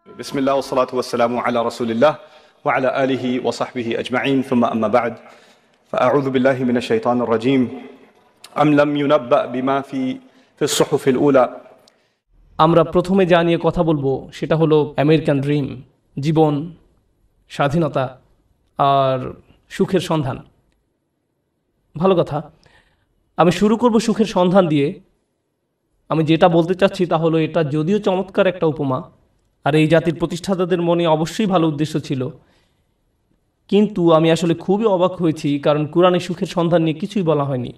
بسم الله والصلاة والسلام على رسول الله وعلى آله وصحبه أجمعين ثم أما بعد فأعوذ بالله من الشيطان الرجيم أم لم ينبأ بما في الصحف الأولى আমরা প্রথমে যা নিয়ে কথা বলবো সেটা হলো আমেরিকান ড্রিম, জীবন, স্বাধীনতা আর সুখের সন্ধান। ভালো কথা, আমি শুরু করব সুখের সন্ধান দিয়ে। আমি যেটা বলতে চাচ্ছি তা হলো, এটা যদিও চমৎকার একটা উপমা, আর এই জাতির প্রতিষ্ঠাতাদের মনে অবশ্যই ভালো উদ্দেশ্য ছিল, কিন্তু আমি আসলে খুবই অবাক হয়েছি, কারণ কোরআনে সুখের সন্ধান নিয়ে কিছুই বলা হয়নি।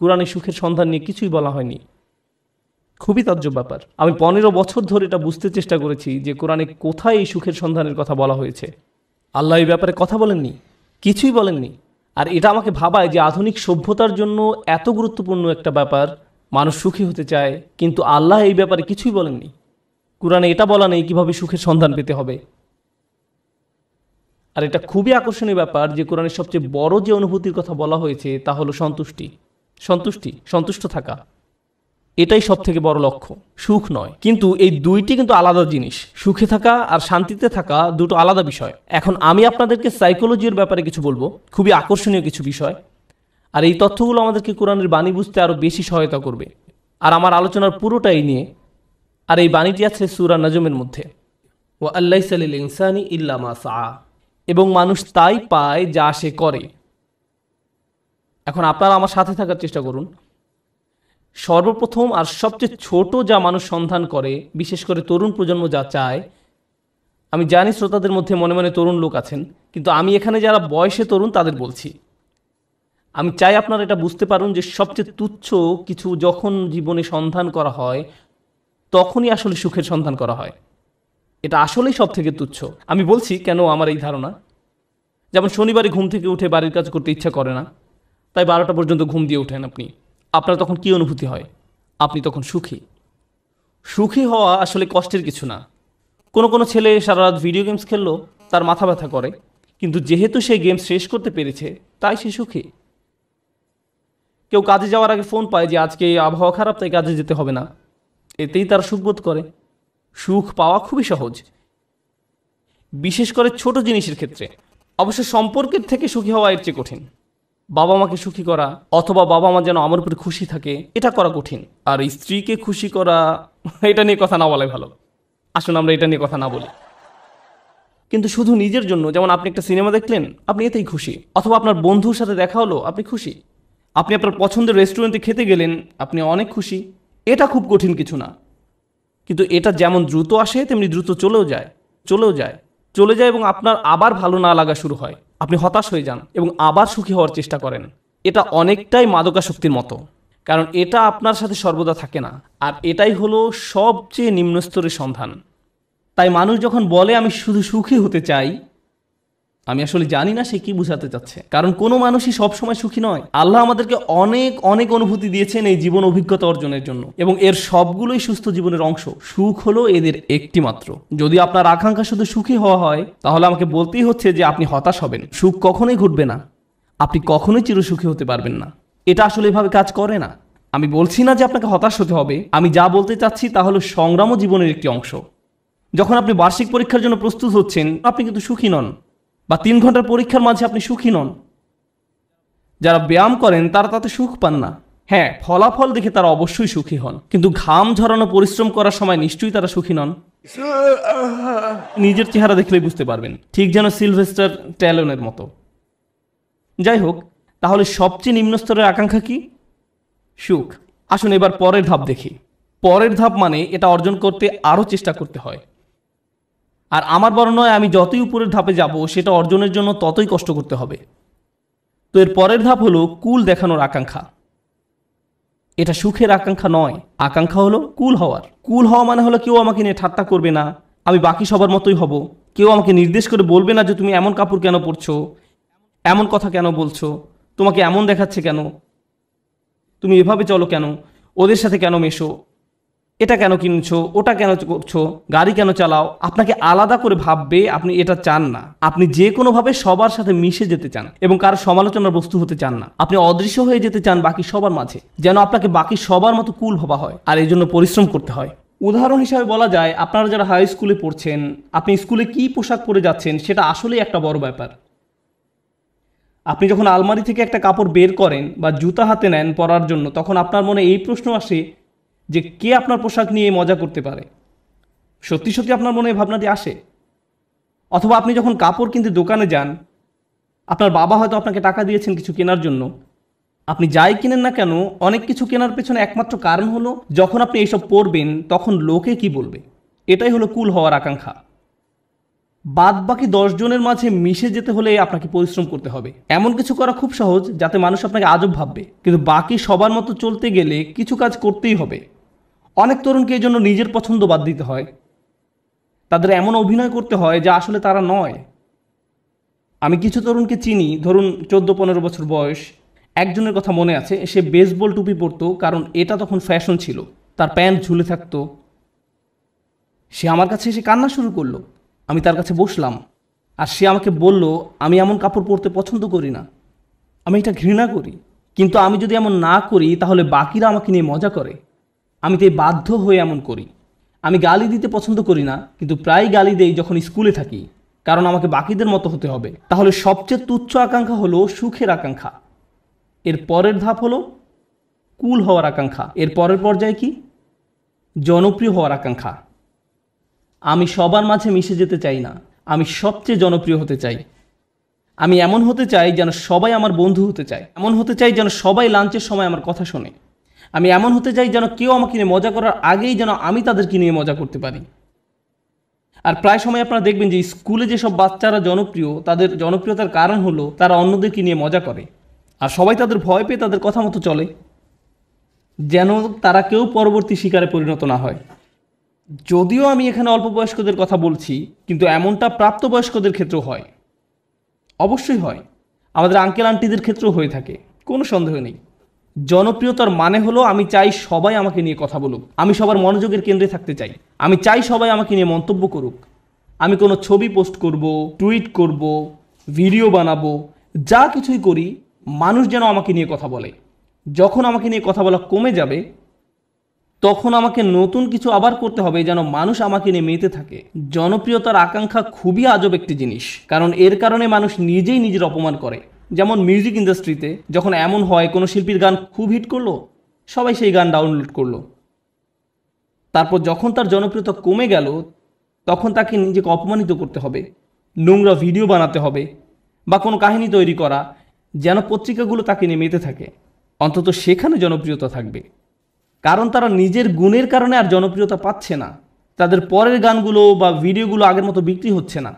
কোরআনে সুখের সন্ধান নিয়ে কিছুই বলা হয়নি। খুবই তাজ্জব ব্যাপার। আমি 15 বছর ধরে এটা বুঝতে চেষ্টা করেছি যে কোরআনে কোথায় এই সুখের সন্ধানের কথা বলা হয়েছে। আল্লাহ এই ব্যাপারে কথা বলেননি, কিছুই বলেননি। আর এটা আমাকে ভাবায় যে আধুনিক সভ্যতার জন্য এত গুরুত্বপূর্ণ একটা ব্যাপার, মানুষ সুখী হতে চায়, কিন্তু আল্লাহ এই ব্যাপারে কিছুই বলেননি। কোরআনে এটা বলা নেই কিভাবে সুখের সন্ধান পেতে হবে। আর এটা খুবই আকর্ষণীয় ব্যাপার যে কোরআনের সবচেয়ে বড় যে অনুভূতির কথা বলা হয়েছে তা হলো সন্তুষ্টি। সন্তুষ্ট থাকা, এটাই সব থেকে বড় লক্ষ্য, সুখ নয়। কিন্তু এই দুইটি কিন্তু আলাদা জিনিস। সুখে থাকা আর শান্তিতে থাকা দুটো আলাদা বিষয়। এখন আমি আপনাদেরকে সাইকোলজির ব্যাপারে কিছু বলবো, খুবই আকর্ষণীয় কিছু বিষয়। আর এই তথ্যগুলো আমাদেরকে কোরআনের বাণী বুঝতে আরও বেশি সহায়তা করবে। আর আমার আলোচনার পুরোটাই নিয়ে, আর এই বাণীটি আছে সূরা নাজমের মধ্যে, ওয়া আল্লাইসা লিল ইনসানি ইল্লা মা সাআ, এবং মানুষ তাই পায় যা সে করে। এখন আপনারা আমার সাথে থাকার চেষ্টা করুন। সর্বপ্রথম আর সবচেয়ে ছোট যা মানুষ সন্ধান করে, বিশেষ করে তরুণ প্রজন্ম যা চায়, আমি জানি শ্রোতাদের মধ্যে মনে মনে তরুণ লোক আছেন, কিন্তু আমি এখানে যারা বয়সে তরুণ তাদের বলছি। আমি চাই আপনারা এটা বুঝতে পারুন যে সবচেয়ে তুচ্ছ কিছু যখন জীবনে সন্ধান করা হয়, তখনই আসলে সুখের সন্ধান করা হয়। এটা আসলেই সব থেকে তুচ্ছ। আমি বলছি কেন আমার এই ধারণা। যেমন শনিবারে ঘুম থেকে উঠে বাড়ির কাজ করতে ইচ্ছা করে না, তাই 12টা পর্যন্ত ঘুম দিয়ে ওঠেন আপনি। আপনার তখন কী অনুভূতি হয়? আপনি তখন সুখী। সুখী হওয়া আসলে কষ্টের কিছু না। কোনো ছেলে সারা রাত ভিডিও গেমস খেললো, তার মাথা ব্যথা করে, কিন্তু যেহেতু সে গেম শেষ করতে পেরেছে তাই সে সুখী। কেউ কাজে যাওয়ার আগে ফোন পায় যে আজকে আবহাওয়া খারাপ, তাই কাজে যেতে হবে না, এতেই তারা সুখবোধ করে। সুখ পাওয়া খুবই সহজ, বিশেষ করে ছোট জিনিসের ক্ষেত্রে। অবশ্য সম্পর্কের থেকে সুখী হওয়া এর চেয়ে কঠিন। বাবা মাকে সুখী করা, অথবা বাবা মা যেন আমার উপরে খুশি থাকে, এটা করা কঠিন। আর স্ত্রীকে খুশি করা, এটা নিয়ে কথা না বলাই ভালো। আসুন আমরা এটা নিয়ে কথা না বলি। কিন্তু শুধু নিজের জন্য, যেমন আপনি একটা সিনেমা দেখলেন, আপনি এতেই খুশি। অথবা আপনার বন্ধুর সাথে দেখা হলো, আপনি খুশি। আপনি আপনার পছন্দের রেস্টুরেন্টে খেতে গেলেন, আপনি অনেক খুশি। এটা খুব কঠিন কিছু না। কিন্তু এটা যেমন দ্রুত আসে তেমনি দ্রুত চলে যায় এবং আপনার আবার ভালো না লাগা শুরু হয়। আপনি হতাশ হয়ে যান এবং আবার সুখী হওয়ার চেষ্টা করেন। এটা অনেকটাই মাদকাসক্তির মতো, কারণ এটা আপনার সাথে সর্বদা থাকে না। আর এটাই হলো সবচেয়ে নিম্ন স্তরের সন্ধান। তাই মানুষ যখন বলে আমি শুধু সুখী হতে চাই, আমি আসলে জানি না সে কি বোঝাতে চাচ্ছে। কারণ কোনো মানুষই সবসময় সুখী নয়। আল্লাহ আমাদেরকে অনেক অনুভূতি দিয়েছেন এই জীবন অভিজ্ঞতা অর্জনের জন্য, এবং এর সবগুলোই সুস্থ জীবনের অংশ। সুখ হলো এদের একটি মাত্র। যদি আপনার আকাঙ্ক্ষা শুধু সুখী হওয়া হয়, তাহলে আমাকে বলতেই হচ্ছে যে আপনি হতাশ হবেন। সুখ কখনোই ঘটবে না, আপনি কখনোই চিরসুখী হতে পারবেন না। এটা আসলে এভাবে কাজ করে না। আমি বলছি না যে আপনাকে হতাশ হতে হবে। আমি যা বলতে চাচ্ছি তা হলো সংগ্রামও জীবনের একটি অংশ। যখন আপনি বার্ষিক পরীক্ষার জন্য প্রস্তুত হচ্ছেন, আপনি কিন্তু সুখী নন, বা 3 ঘন্টার পরীক্ষার মাঝে আপনি সুখী নন। যারা ব্যায়াম করেন তারা তাতে সুখ পান না। হ্যাঁ, ফলাফল দেখে তারা অবশ্যই সুখী হন, কিন্তু ঘাম ঝরানো পরিশ্রম করার সময় নিশ্চয়ই তারা সুখী নন। নিজের চেহারা দেখলেই বুঝতে পারবেন, ঠিক যেন সিলভেস্টার ট্যালনের মতো। যাই হোক, তাহলে সবচেয়ে নিম্ন স্তরের আকাঙ্ক্ষা কি? সুখ। আসুন এবার পরের ধাপ দেখি। পরের ধাপ মানে এটা অর্জন করতে আরও চেষ্টা করতে হয়। আর আমার বর্ণনায় আমি যতই উপরের ধাপে যাব, সেটা অর্জনের জন্য ততই কষ্ট করতে হবে। তো এর পরের ধাপ হলো কুল দেখানোর আকাঙ্ক্ষা। এটা সুখের আকাঙ্ক্ষা নয়, আকাঙ্ক্ষা হলো কুল হওয়ার। কুল হওয়া মানে হলো কেউ আমাকে নিয়ে ঠাট্টা করবে না, আমি বাকি সবার মতোই হব। কেউ আমাকে নির্দেশ করে বলবে না যে তুমি এমন কাপড় কেন পরছো, এমন কথা কেন বলছো, তোমাকে এমন দেখাচ্ছে কেন, তুমি এভাবে চলো কেন, ওদের সাথে কেন মেশো, এটা কেন কিনছো, ওটা কেন করছো, গাড়ি কেন চালাও। আপনাকে আলাদা করে ভাববে, আপনি এটা চান না। আপনি যে কোনোভাবে সবার সাথে মিশে যেতে চান এবং কারো সমালোচনার বস্তু হতে চান না। আপনি অদৃশ্য হয়ে যেতে চান বাকি সবার মাঝে, যেন আপনাকে বাকি সবার মতো কুল ভাবা হয়। আর এই জন্য পরিশ্রম করতে হয়। উদাহরণ হিসাবে বলা যায়, আপনারা যারা হাই স্কুলে পড়ছেন, আপনি স্কুলে কী পোশাক পরে যাচ্ছেন সেটা আসলেই একটা বড় ব্যাপার। আপনি যখন আলমারি থেকে একটা কাপড় বের করেন বা জুতা হাতে নেন পরার জন্য, তখন আপনার মনে এই প্রশ্ন আসে যে কে আপনার পোশাক নিয়ে মজা করতে পারে। সত্যি সত্যি আপনার মনে এই ভাবনাটি আসে? অথবা আপনি যখন কাপড় কিনতে দোকানে যান, আপনার বাবা হয়তো আপনাকে টাকা দিয়েছেন কিছু কেনার জন্য, আপনি যাই কিনেন না কেন অনেক কিছু কেনার পেছনে একমাত্র কারণ হলো যখন আপনি এইসব পরবেন তখন লোকে কি বলবে। এটাই হলো কুল হওয়ার আকাঙ্ক্ষা। বাদ বাকি 10 জনের মাঝে মিশে যেতে হলে আপনাকে পরিশ্রম করতে হবে। এমন কিছু করা খুব সহজ যাতে মানুষ আপনাকে আজব ভাববে, কিন্তু বাকি সবার মতো চলতে গেলে কিছু কাজ করতেই হবে। অনেক তরুণকে এই জন্য নিজের পছন্দ বাদ দিতে হয়, তাদের এমন অভিনয় করতে হয় যা আসলে তারা নয়। আমি কিছু তরুণকে চিনি, ধরুন 14-15 বছর বয়স। একজনের কথা মনে আছে, সে বেসবল টুপি পরতো কারণ এটা তখন ফ্যাশন ছিল, তার প্যান্ট ঝুলে থাকতো। সে আমার কাছে এসে কান্না শুরু করলো। আমি তার কাছে বসলাম আর সে আমাকে বলল, আমি এমন কাপড় পরতে পছন্দ করি না, আমি এটা ঘৃণা করি, কিন্তু আমি যদি এমন না করি তাহলে বাকিরা আমাকে নিয়ে মজা করে, আমি তাই বাধ্য হয়ে এমন করি। আমি গালি দিতে পছন্দ করি না, কিন্তু প্রায় গালি দেই যখন স্কুলে থাকি, কারণ আমাকে বাকিদের মতো হতে হবে। তাহলে সবচেয়ে তুচ্ছ আকাঙ্ক্ষা হলো সুখের আকাঙ্ক্ষা। এর পরের ধাপ হলো কুল হওয়ার আকাঙ্ক্ষা। এর পরের পর্যায়ে কি? জনপ্রিয় হওয়ার আকাঙ্ক্ষা। আমি সবার মাঝে মিশে যেতে চাই না, আমি সবচেয়ে জনপ্রিয় হতে চাই। আমি এমন হতে চাই যেন সবাই আমার বন্ধু হতে চায়, এমন হতে চাই যেন সবাই লাঞ্চের সময় আমার কথা শোনে। আমি এমন হতে চাই যেন কেউ আমাকে নিয়ে মজা করার আগেই যেন আমি তাদেরকে নিয়ে মজা করতে পারি। আর প্রায় সময় আপনারা দেখবেন যে স্কুলে যেসব বাচ্চারা জনপ্রিয়, তাদের জনপ্রিয়তার কারণ হলো তারা অন্যদেরকে নিয়ে মজা করে, আর সবাই তাদের ভয় পেয়ে তাদের কথা মতো চলে, যেন তারা কেউ পরবর্তী শিকারে পরিণত না হয়। যদিও আমি এখানে অল্প বয়স্কদের কথা বলছি, কিন্তু এমনটা প্রাপ্তবয়স্কদের ক্ষেত্রেও হয়, অবশ্যই হয়। আমাদের আঙ্কেল আন্টিদের ক্ষেত্রেও হয়ে থাকে, কোনো সন্দেহ নেই। জনপ্রিয়তার মানে হলো আমি চাই সবাই আমাকে নিয়ে কথা বলুক, আমি সবার মনোযোগের কেন্দ্রে থাকতে চাই, আমি চাই সবাই আমাকে নিয়ে মন্তব্য করুক। আমি কোনো ছবি পোস্ট করব, টুইট করব, ভিডিও বানাবো, যা কিছুই করি মানুষ যেন আমাকে নিয়ে কথা বলে। যখন আমাকে নিয়ে কথা বলা কমে যাবে তখন আমাকে নতুন কিছু আবার করতে হবে যেন মানুষ আমাকে নিয়ে মেতে থাকে। জনপ্রিয়তার আকাঙ্ক্ষা খুবই আজব একটি জিনিস, কারণ এর কারণে মানুষ নিজেই নিজের অপমান করে। যেমন মিউজিক ইন্ডাস্ট্রিতে যখন এমন হয় কোনো শিল্পীর গান খুব হিট করলো, সবাই সেই গান ডাউনলোড করলো, তারপর যখন তার জনপ্রিয়তা কমে গেল তখন তাকে নিজেকে অপমানিত করতে হবে, নোংরা ভিডিও বানাতে হবে বা কোনো কাহিনী তৈরি করা যেন পত্রিকাগুলো তাকে নিয়ে মেতে থাকে। অন্তত সেখানে জনপ্রিয়তা থাকবে, কারণ তারা নিজের গুণের কারণে আর জনপ্রিয়তা পাচ্ছে না, তাদের পরের গানগুলো বা ভিডিওগুলো আগের মতো বিক্রি হচ্ছে না।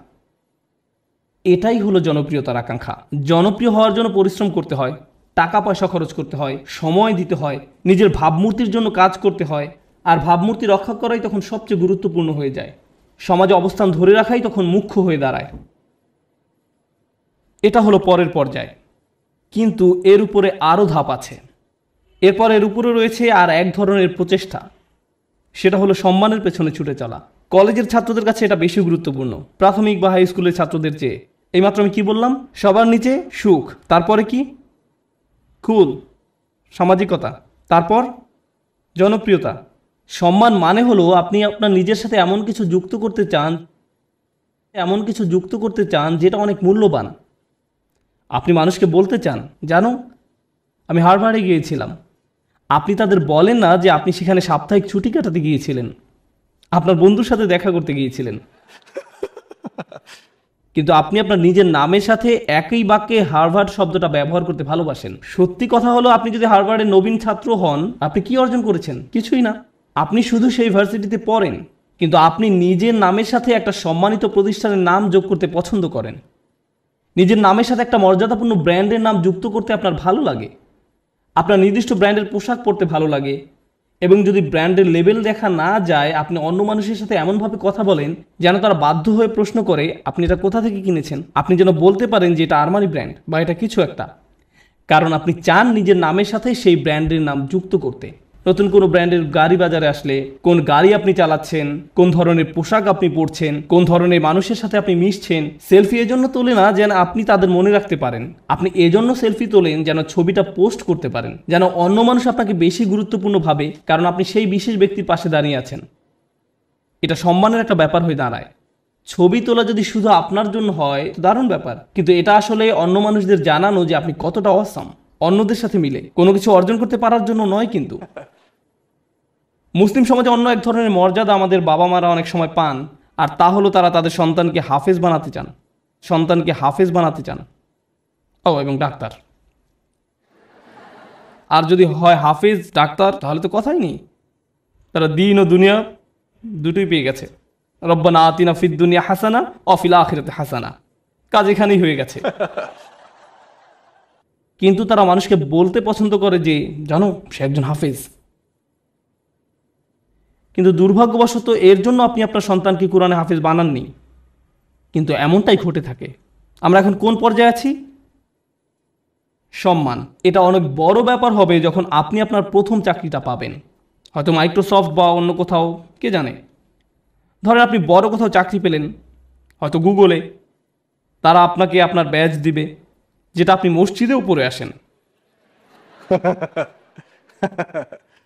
এটাই হলো জনপ্রিয়তার আকাঙ্ক্ষা। জনপ্রিয় হওয়ার জন্য পরিশ্রম করতে হয়, টাকা পয়সা খরচ করতে হয়, সময় দিতে হয়, নিজের ভাবমূর্তির জন্য কাজ করতে হয়, আর ভাবমূর্তি রক্ষা করাই তখন সবচেয়ে গুরুত্বপূর্ণ হয়ে যায়। সমাজে অবস্থান ধরে রাখাই তখন মুখ্য হয়ে দাঁড়ায়। এটা হলো পরের পর্যায়, কিন্তু এর উপরে আরও ধাপ আছে। এরপর এর উপরে রয়েছে আর এক ধরনের প্রচেষ্টা, সেটা হলো সম্মানের পেছনে ছুটে চলা। কলেজের ছাত্রদের কাছে এটা বেশি গুরুত্বপূর্ণ প্রাথমিক বা হাই স্কুলের ছাত্রদের চেয়ে। এইমাত্র আমি কি বললাম? সবার নিচে সুখ, তারপরে কি? কুল, সামাজিকতা, তারপর জনপ্রিয়তা। সম্মান মানে হলো আপনি আপনার নিজের সাথে এমন কিছু যুক্ত করতে চান যেটা অনেক মূল্যবান। আপনি মানুষকে বলতে চান, জানো আমি হার্ভার্ডে গিয়েছিলাম। আপনি তাদের বলেন না যে আপনি সেখানে সাপ্তাহিক ছুটি কাটাতে গিয়েছিলেন, আপনার বন্ধুর সাথে দেখা করতে গিয়েছিলেন, কিন্তু আপনি আপনার নিজের নামের সাথে একই বাক্যে হার্ভার্ড শব্দটা ব্যবহার করতে ভালোবাসেন। সত্যি কথা হলো, আপনি যদি হার্ভার্ডের নবীন ছাত্র হন, আপনি কি অর্জন করেছেন? কিছুই না। আপনি শুধু সেই ভার্সিটিতে পড়েন, কিন্তু আপনি নিজের নামের সাথে একটা সম্মানিত প্রতিষ্ঠানের নাম যোগ করতে পছন্দ করেন। নিজের নামের সাথে একটা মর্যাদাপূর্ণ ব্র্যান্ডের নাম যুক্ত করতে আপনার ভালো লাগে। আপনার নির্দিষ্ট ব্র্যান্ডের পোশাক পরতে ভালো লাগে, এবং যদি ব্র্যান্ডের লেবেল দেখা না যায় আপনি অন্য মানুষের সাথে এমনভাবে কথা বলেন যেন তারা বাধ্য হয়ে প্রশ্ন করে আপনি এটা কোথা থেকে কিনেছেন। আপনি যেন বলতে পারেন যে এটা আরমানি ব্র্যান্ড বা এটা কিছু একটা, কারণ আপনি চান নিজের নামের সাথে সেই ব্র্যান্ডের নাম যুক্ত করতে। নতুন কোনো ব্র্যান্ডের গাড়ি বাজারে আসলে কোন গাড়ি আপনি চালাচ্ছেন, কোন ধরনের পোশাক আপনি পরছেন, কোন ধরনের মানুষের সাথে আপনি মিশছেন। সেলফি এজন্য তোলে না যেন আপনি তাদের মনে রাখতে পারেন, আপনি এজন্য সেলফি তোলেন যেন ছবিটা পোস্ট করতে পারেন, যেন অন্য মানুষ আপনাকে বেশি গুরুত্বপূর্ণ ভাবে, কারণ আপনি সেই বিশেষ ব্যক্তির পাশে দাঁড়িয়ে আছেন। এটা সম্মানের একটা ব্যাপার হয়ে দাঁড়ায়। ছবি তোলা যদি শুধু আপনার জন্য হয় তো দারুণ ব্যাপার, কিন্তু এটা আসলে অন্য মানুষদের জানানো যে আপনি কতটা অসাম অন্যদের সাথে মিলে, কোনো কিছু অর্জন করতে পারার জন্য নয়। কিন্তু মুসলিম সমাজে অন্য এক ধরনের মর্যাদা আমাদের বাবা মারা অনেক সময় পান, আর তা হলো তারা তাদের সন্তানকে হাফেজ বানাতে চান, এবং ডাক্তার। আর যদি হয় হাফেজ ডাক্তার তাহলে তো কথাই নেই, তারা দিন ও দুনিয়া দুটোই পেয়ে গেছে। রব্বানা আতিনা ফিদ দুনিয়া হাসানা ওয়া ফিল আখিরাতি হাসানা, কাজ এখানেই হয়ে গেছে। কিন্তু তারা মানুষকে বলতে পছন্দ করে যে জানো সে একজন হাফেজ। কিন্তু দুর্ভাগ্যবশত এর জন্য আপনি আপনার সন্তানকে কোরআনে হাফেজ বানাননি। কিন্তু এমনটাই ঘটে থাকে। আমরা এখন কোন পর্যায়ে আছি? সম্মান। এটা অনেক বড় ব্যাপার হবে যখন আপনি আপনার প্রথম চাকরিটা পাবেন, হয়তো মাইক্রোসফট বা অন্য কোথাও, কে জানে। ধরেন আপনি বড় কোথাও চাকরি পেলেন, হয়তো গুগলে। তারা আপনাকে আপনার ব্যাজ দিবে, যেটা আপনি মসজিদেও পড়ে আসেন।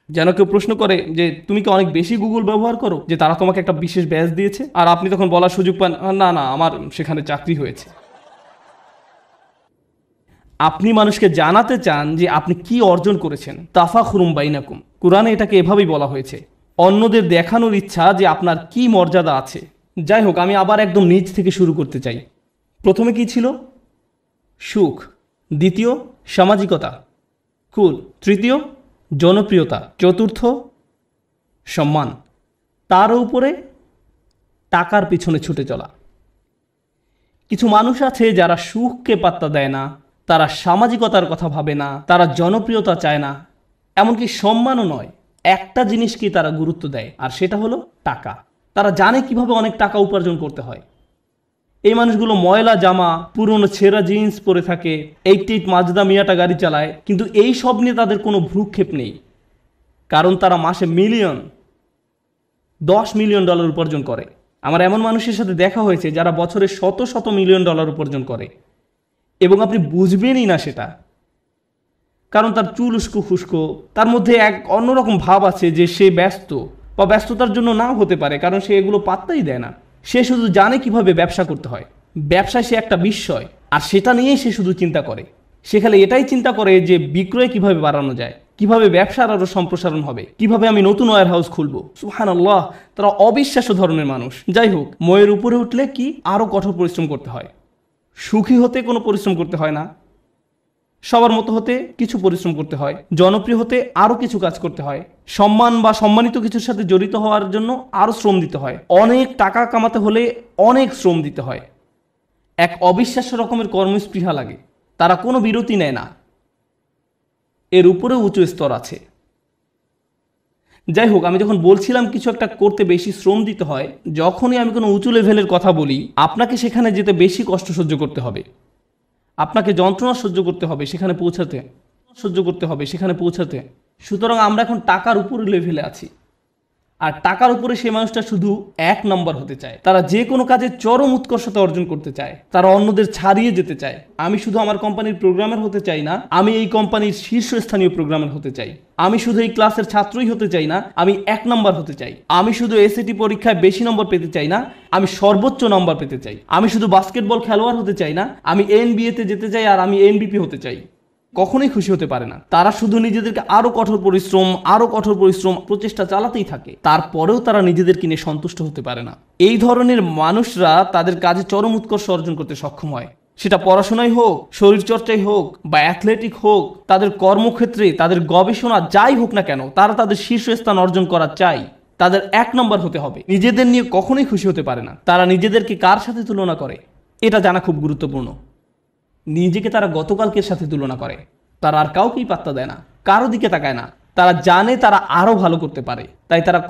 যেন কেউ প্রশ্ন করে যে তুমি কি অনেক বেশি গুগল ব্যবহার করো যে তারা তোমাকে একটা বিশেষ ব্যাজ দিয়েছে, আর আপনি তখন বলার সুযোগ পান না না আমার সেখানে চাকরি হয়েছে। আপনি মানুষকে জানাতে চান যে আপনি কি অর্জন করেছেন। তাফাখুরুম বাইনাকুম, কুরআনে এটাকে এভাবেই বলা হয়েছে। অন্যদের দেখানোর ইচ্ছা যে আপনার কি মর্যাদা আছে। যাই হোক, আমি আবার একদম নিচ থেকে শুরু করতে চাই। প্রথমে কি ছিল? সুখ। দ্বিতীয়, সামাজিকতা। কুল। তৃতীয়, জনপ্রিয়তা। চতুর্থ, সম্মান। তার উপরে টাকার পিছনে ছুটে চলা। কিছু মানুষ আছে যারা সুখকে পাত্তা দেয় না, তারা সামাজিকতার কথা ভাবে না, তারা জনপ্রিয়তা চায় না, এমনকি সম্মানও নয়। একটা জিনিসকেই তারা গুরুত্ব দেয়, আর সেটা হলো টাকা। তারা জানে কিভাবে অনেক টাকা উপার্জন করতে হয়। এই মানুষগুলো ময়লা জামা, পুরনো ছেঁড়া জিন্স পরে থাকে, 88 মাজদা মিয়াটা গাড়ি চালায়, কিন্তু এই সব নিয়ে তাদের কোনো ভ্রুক্ষেপ নেই। কারণ তারা মাসে মিলিয়ন, $10 মিলিয়ন উপার্জন করে। আমার এমন মানুষের সাথে দেখা হয়েছে যারা বছরে শত শত মিলিয়ন ডলার উপার্জন করে, এবং আপনি বুঝবেনই না সেটা। কারণ তার চুল উস্কো খুস্কো, তার মধ্যে এক অন্যরকম ভাব আছে যে সে ব্যস্ত, বা ব্যস্ততার জন্য নাও হতে পারে, কারণ সে এগুলো পাত্তাই দেয় না। সে শুধু জানে কিভাবে ব্যবসা করতে হয়। ব্যবসায় সে একটা বিস্ময়, আর সেটা নিয়েই সে শুধু চিন্তা করে। সে খালি এটাই চিন্তা করে যে বিক্রয় কিভাবে বাড়ানো যায়, কিভাবে ব্যবসার আরো সম্প্রসারণ হবে, কিভাবে আমি নতুন ওয়্যার হাউস খুলবো। সুবহানাল্লাহ, তারা অবিশ্বাস্য ধরনের মানুষ। যাই হোক, ময়ের উপরে উঠলে কি আরো কঠোর পরিশ্রম করতে হয়। সুখী হতে কোনো পরিশ্রম করতে হয় না, সবার মতো হতে কিছু পরিশ্রম করতে হয়। জনপ্রিয় হতে আরো কিছু কাজ করতে হয়। সম্মান বা সম্মানিত কিছুর সাথে জড়িত হওয়ার জন্য আরো শ্রম দিতে হয়। অনেক টাকা কামাতে হলে অনেক শ্রম দিতে হয়। এক অবিশ্বাস্য রকমের কর্মস্পৃহা লাগে, তারা কোনো বিরতি নেয় না। এর উপরেও উঁচু স্তর আছে। যাই হোক, আমি যখন বলছিলাম কিছু একটা করতে বেশি শ্রম দিতে হয়, যখনই আমি কোনো উঁচু লেভেলের কথা বলি, আপনাকে সেখানে যেতে বেশি কষ্ট সহ্য করতে হবে, আপনাকে যন্ত্রণা সহ্য করতে হবে সেখানে পৌঁছাতে। সুতরাং আমরা এখন টাকার উপর লেভেলে আছি, আর টাকার উপরে সেই মানুষটা শুধু 1 নম্বর হতে চায়। তারা যে কোনো কাজে চরম উৎকর্ষতা অর্জন করতে চায়, তারা অন্যদের ছাড়িয়ে যেতে চায়। আমি শুধু আমার কোম্পানির প্রোগ্রামার হতে চাই না, আমি এই কোম্পানির শীর্ষস্থানীয় প্রোগ্রামার হতে চাই। আমি শুধু এই ক্লাসের ছাত্রই হতে চাই না, আমি 1 নম্বর হতে চাই। আমি শুধু এসএটি পরীক্ষায় বেশি নম্বর পেতে চাই না, আমি সর্বোচ্চ নম্বর পেতে চাই। আমি শুধু বাস্কেটবল খেলোয়াড় হতে চাই না, আমি এনবিএতে যেতে চাই, আর আমি এনবিপি হতে চাই। কখনোই খুশি হতে পারে না। তারা শুধু নিজেদেরকে আরো কঠোর পরিশ্রম প্রচেষ্টা চালাতেই থাকে, তারপরেও তারা নিজেদেরকে নিয়ে সন্তুষ্ট হতে পারে না। এই ধরনের মানুষরা তাদের কাজে চরম উৎকর্ষ অর্জন করতে সক্ষম হয়। সেটা পড়াশোনায় হোক, শরীরচর্চায় হোক, বা অ্যাথলেটিক হোক, তাদের কর্মক্ষেত্রে, তাদের গবেষণা যাই হোক না কেন, তারা তাদের শীর্ষস্থান অর্জন করা চাই। তাদের 1 নম্বর হতে হবে। নিজেদের নিয়ে কখনোই খুশি হতে পারে না। তারা নিজেদেরকে কার সাথে তুলনা করে এটা জানা খুব গুরুত্বপূর্ণ। নিজেকে তারা গতকালকের সাথে তুলনা করে। তারা আর কাউকেই পাত্তা দেয় না, কারো দিকে তাকায় না। তারা জানে তারা আরো ভালো করতে পারে, তাই তারা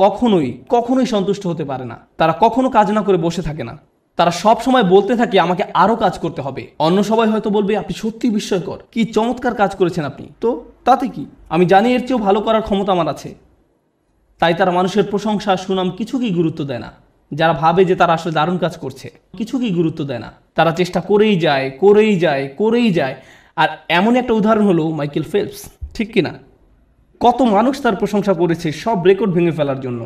কখনোই সন্তুষ্ট হতে পারে না। তারা কখনো কাজ না করে বসে থাকে না। তারা সব সময় বলতে থাকে আমাকে আরো কাজ করতে হবে। অন্য সবাই হয়তো বলবে আপনি সত্যি বিস্ময়কর, কি চমৎকার কাজ করেছেন আপনি, তো তাতে কি, আমি জানি এর চেয়েও ভালো করার ক্ষমতা আমার আছে। তাই তারা মানুষের প্রশংসা, সুনাম কিছুকেই গুরুত্ব দেয় না। যারা ভাবে যে তারা আসলে দারুণ কাজ করছে, কিছুকেই গুরুত্ব দেয় না। তারা চেষ্টা করেই যায়। আর এমন একটা উদাহরণ হলো মাইকেল ফেলপস, ঠিক কিনা? কত মানুষ তার প্রশংসা করেছে সব রেকর্ড ভেঙে ফেলার জন্য।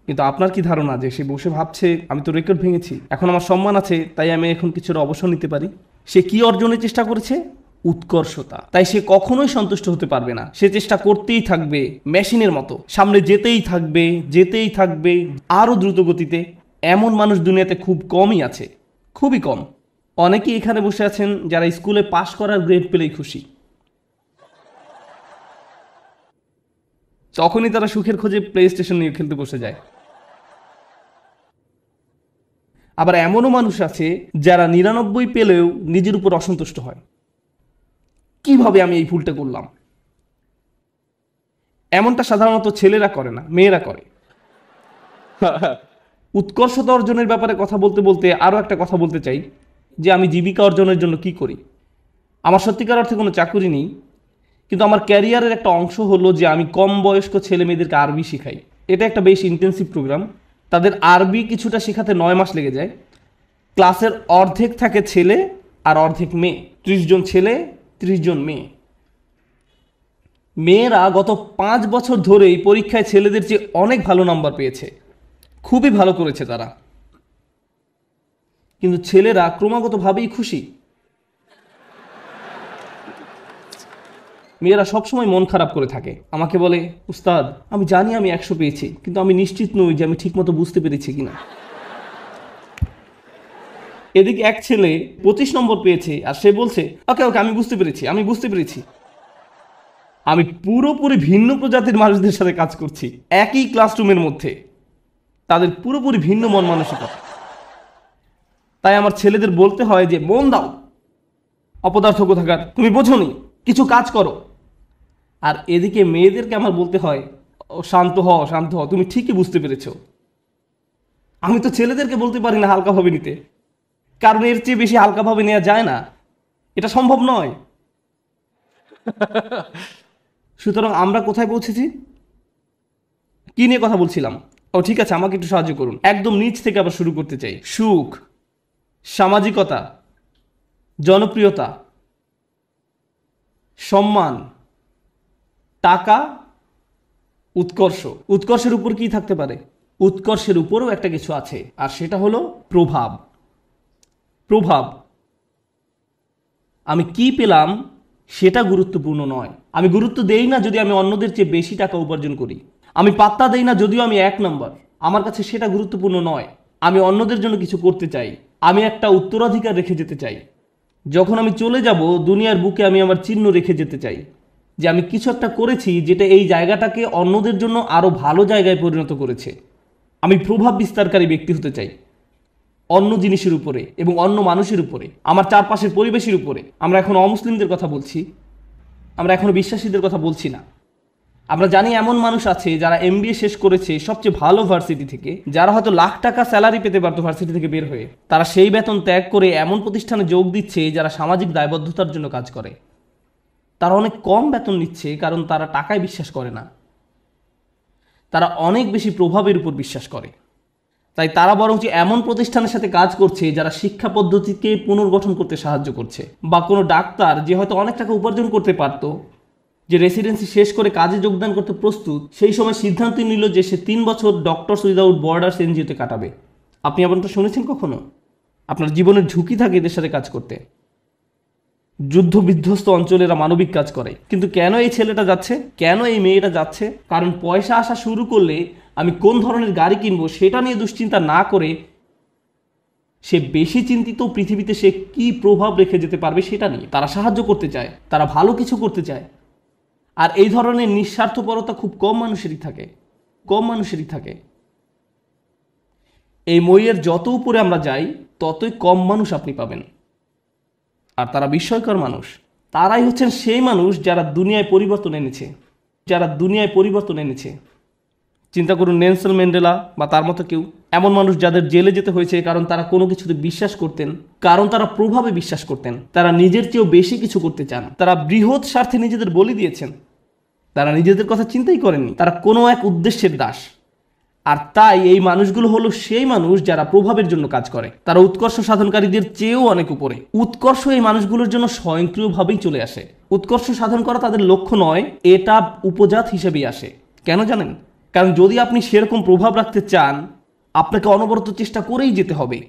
কিন্তু আপনার কি ধারণা যে সে বসে ভাবছে আমি তো রেকর্ড ভেঙেছি, এখন আমার সম্মান আছে, তাই আমি এখন কিছুটা অবসর নিতে পারি? সে কি অর্জনের চেষ্টা করেছে? উৎকর্ষতা। তাই সে কখনোই সন্তুষ্ট হতে পারবে না, সে চেষ্টা করতেই থাকবে মেশিনের মতো, সামনে যেতেই থাকবে যেতেই থাকবে আরও দ্রুত গতিতে। এমন মানুষ দুনিয়াতে খুব কমই আছে, খুবই কম। অনেকেই এখানে বসে আছেন যারা স্কুলে পাশ করার গ্রেড পেলেই খুশি, তখনই তারা সুখের খোঁজে প্লে স্টেশন নিয়ে খেলতে বসে যায়। আবার এমনও মানুষ আছে যারা 99 পেলেও নিজের উপর অসন্তুষ্ট হয়, কিভাবে আমি এই ভুলটা করলাম। এমনটা সাধারণত ছেলেরা করে না, মেয়েরা করে। উৎকর্ষতা অর্জনের ব্যাপারে কথা বলতে বলতে আরও একটা কথা বলতে চাই যে আমি জীবিকা অর্জনের জন্য কি করি। আমার সত্যিকার অর্থে কোনো চাকুরি নেই, কিন্তু আমার ক্যারিয়ারের একটা অংশ হলো যে আমি কম বয়স্ক ছেলে মেয়েদেরকে আরবি শেখাই। এটা একটা বেশ ইন্টেন্সিভ প্রোগ্রাম। তাদের আরবি কিছুটা শেখাতে 9 মাস লেগে যায়। ক্লাসের অর্ধেক থাকে ছেলে আর অর্ধেক মেয়ে, 30 জন ছেলে 30 জন মেয়ে। মেয়েরা গত 5 বছর ধরেই পরীক্ষায় ছেলেদের চেয়ে অনেক ভালো নাম্বার পেয়েছে, খুবই ভালো করেছে তারা। কিন্তু ছেলেরা ক্রমাগতভাবেই খুশি। মেয়েরা সবসময় মন খারাপ করে থাকে, আমাকে বলে উস্তাদ আমি জানি আমি 100 পেয়েছি, কিন্তু আমি নিশ্চিত নই যে আমি ঠিকমতো বুঝতে পেরেছি কিনা। এদিকে এক ছেলে 25 নম্বর পেয়েছে আর সে বলছে ওকে ওকে আমি বুঝতে পেরেছি, আমি বুঝতে পেরেছি। আমি পুরোপুরি ভিন্ন প্রজাতির মানুষদের সাথে কাজ করছি একই ক্লাসরুমের মধ্যে, তাদের পুরোপুরি ভিন্ন মন মানসিকতা। তাই আমার ছেলেদের বলতে হয় যে মন দাও, অপদার্থ কোথাকার, তুমি বোঝোনি, কিছু কাজ করো। আর এদিকে মেয়েদেরকে আমার বলতে হয় ও শান্ত হও শান্ত হও, তুমি ঠিকই বুঝতে পেরেছ। আমি তো ছেলেদেরকে বলতে পারি না হালকাভাবে নিতে, কারণ এর চেয়ে বেশি হালকাভাবে নেওয়া যায় না, এটা সম্ভব নয়। সুতরাং আমরা কোথায় পৌঁছেছি, কি নিয়ে কথা বলছিলাম? ও ঠিক আছে, আমাকে একটু সাহায্য করুন। একদম নিচ থেকে আবার শুরু করতে চাই। সুখ, সামাজিকতা, জনপ্রিয়তা, সম্মান, টাকা, উৎকর্ষ। উৎকর্ষের উপর কি থাকতে পারে? উৎকর্ষের উপরও একটা কিছু আছে, আর সেটা হলো প্রভাব। প্রভাব। আমি কি পেলাম সেটা গুরুত্বপূর্ণ নয়। আমি গুরুত্ব দেই না যদি আমি অন্যদের চেয়ে বেশি টাকা উপার্জন করি। আমি পাত্তা দেই না যদিও আমি 1 নম্বর। আমার কাছে সেটা গুরুত্বপূর্ণ নয়। আমি অন্যদের জন্য কিছু করতে চাই, আমি একটা উত্তরাধিকার রেখে যেতে চাই। যখন আমি চলে যাব দুনিয়ার বুকে আমি আমার চিহ্ন রেখে যেতে চাই যে আমি কিছু একটা করেছি যেটা এই জায়গাটাকে অন্যদের জন্য আরও ভালো জায়গায় পরিণত করেছে। আমি প্রভাব বিস্তারকারী ব্যক্তি হতে চাই অন্য জিনিসের উপরে এবং অন্য মানুষের উপরে, আমার চারপাশের পরিবেশের উপরে। আমরা এখন অমুসলিমদের কথা বলছি, আমরা এখনো বিশ্বাসীদের কথা বলছি না। আমরা জানি এমন মানুষ আছে যারা MBA শেষ করেছে সবচেয়ে ভালো ভার্সিটি থেকে, যারা হয়তো লাখ টাকা স্যালারি পেতে পারতো ভার্সিটি থেকে বের হয়ে, তারা সেই বেতন ত্যাগ করে এমন প্রতিষ্ঠানে যোগ দিচ্ছে যারা সামাজিক দায়বদ্ধতার জন্য কাজ করে। তারা অনেক কম বেতন নিচ্ছে কারণ তারা টাকায় বিশ্বাস করে না, তারা অনেক বেশি প্রভাবের উপর বিশ্বাস করে। তাই তারা বরঞ্চ এমন প্রতিষ্ঠানের সাথে কাজ করছে যারা শিক্ষা পদ্ধতিকে পুনর্গঠন করতে সাহায্য করছে। বা কোনো ডাক্তার যে হয়তো অনেক টাকা উপার্জন করতে পারতো, যে রেসিডেন্সি শেষ করে কাজে যোগদান করতে প্রস্তুত, সেই সময় সিদ্ধান্ত নিল যে সে 3 বছর ডক্টরস উইদাউট বর্ডার্স NGO-তে কাটাবে। আপনি এমনটা শুনেছেন কখনো? আপনার জীবনের ঝুঁকি থাকে এদের সাথে কাজ করতে। যুদ্ধ বিধ্বস্ত অঞ্চলেরা মানবিক কাজ করে। কিন্তু কেন এই ছেলেটা যাচ্ছে, কেন এই মেয়েটা যাচ্ছে? কারণ পয়সা আসা শুরু করলে আমি কোন ধরনের গাড়ি কিনবো সেটা নিয়ে দুশ্চিন্তা না করে সে বেশি চিন্তিত পৃথিবীতে সে কি প্রভাব রেখে যেতে পারবে সেটা নিয়ে। তারা সাহায্য করতে চায়, তারা ভালো কিছু করতে চায়। আর এই ধরনের নিঃস্বার্থপরতা খুব কম মানুষেরই থাকে, কম মানুষেরই থাকে। এই মইয়ের যত উপরে আমরা যাই ততই কম মানুষ আপনি পাবেন। আর তারা বিস্ময়কর মানুষ। তারাই হচ্ছেন সেই মানুষ যারা দুনিয়ায় পরিবর্তন এনেছে, যারা দুনিয়ায় পরিবর্তন এনেছে। চিন্তা করুন নেলসন ম্যান্ডেলা বা তার মতো কেউ, এমন মানুষ যাদের জেলে যেতে হয়েছে কারণ তারা কোনো কিছুতে বিশ্বাস করতেন, কারণ তারা প্রভাবে বিশ্বাস করতেন, তারা নিজের চেয়েও বেশি কিছু করতে চান, তারা বৃহৎ স্বার্থে নিজেদের বলি দিয়েছেন, তারা নিজেদের কথা চিন্তাই করেননি, তারা কোনো এক উদ্দেশ্যের দাস। আর তাই এই মানুষগুলো হলো সেই মানুষ যারা প্রভাবের জন্য কাজ করে। তারা উৎকর্ষ সাধনকারীদের চেয়েও অনেক উপরে। উৎকর্ষ এই মানুষগুলোর জন্য স্বয়ংক্রিয়ভাবেই চলে আসে। উৎকর্ষ সাধন করা তাদের লক্ষ্য নয়, এটা উপজাত হিসেবেই আসে। কেন জানেন? কারণ যদি আপনি সেরকম প্রভাব রাখতে চান, আপনাকে অনবরত চেষ্টা করেই যেতে হবে।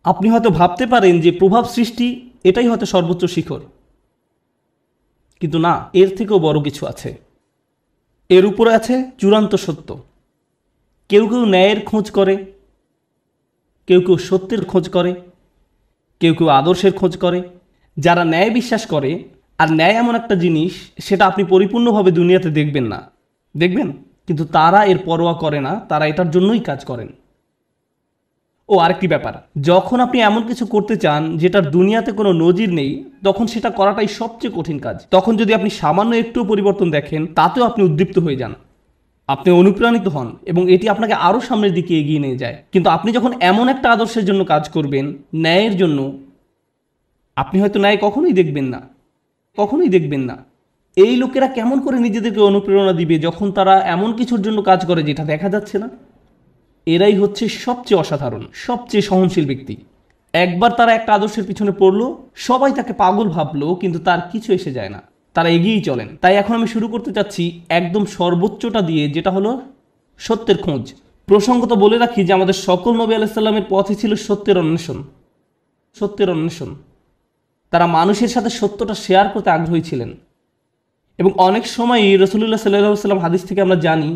আপনি হয়তো ভাবতে পারেন যে প্রভাব সৃষ্টি এটাই হয়তো সর্বোচ্চ শিখর, কিন্তু না, এর থেকেও বড় কিছু আছে। এর উপরে আছে চূড়ান্ত সত্য। কেউ কেউ ন্যায়ের খোঁজ করে, কেউ কেউ সত্যের খোঁজ করে, কেউ কেউ আদর্শের খোঁজ করে। যারা ন্যায় বিশ্বাস করে, আর ন্যায় এমন একটা জিনিস সেটা আপনি পরিপূর্ণভাবে দুনিয়াতে দেখবেন না, দেখবেন, কিন্তু তারা এর পরোয়া করে না, তারা এটার জন্যই কাজ করেন। ও আরেকটি ব্যাপার, যখন আপনি এমন কিছু করতে চান যেটার দুনিয়াতে কোনো নজির নেই, তখন সেটা করাটাই সবচেয়ে কঠিন কাজ। তখন যদি আপনি সামান্য একটু পরিবর্তন দেখেন, তাতেও আপনি উদ্দীপ্ত হয়ে যান, আপনি অনুপ্রাণিত হন এবং এটি আপনাকে আরও সামনের দিকে এগিয়ে নিয়ে যায়। কিন্তু আপনি যখন এমন একটা আদর্শের জন্য কাজ করবেন, ন্যায়ের জন্য, আপনি হয়তো ন্যায় কখনোই দেখবেন না, কখনোই দেখবেন না। এই লোকেরা কেমন করে নিজেদেরকে অনুপ্রেরণা দিবে যখন তারা এমন কিছুর জন্য কাজ করে যেটা দেখা যাচ্ছে না? এরাই হচ্ছে সবচেয়ে অসাধারণ, সবচেয়ে সহনশীল ব্যক্তি। একবার তারা একটা আদর্শের পিছনে পড়লো, সবাই তাকে পাগল ভাবলো, কিন্তু তার কিছু এসে যায় না, তারা এগিয়েই চলেন। তাই এখন আমি শুরু করতে চাচ্ছি একদম সর্বোচ্চটা দিয়ে, যেটা হলো সত্যের খোঁজ। প্রসঙ্গত বলে রাখি যে আমাদের সকল নবী আলাইহিস সালামের পথে ছিল সত্যের অন্বেষণ, সত্যের অন্বেষণ। তারা মানুষের সাথে সত্যটা শেয়ার করতে আগ্রহী ছিলেন। এবং অনেক সময়ই রাসূলুল্লাহ সাল্লাল্লাহু আলাইহি ওয়াসাল্লাম হাদিস থেকে আমরা জানি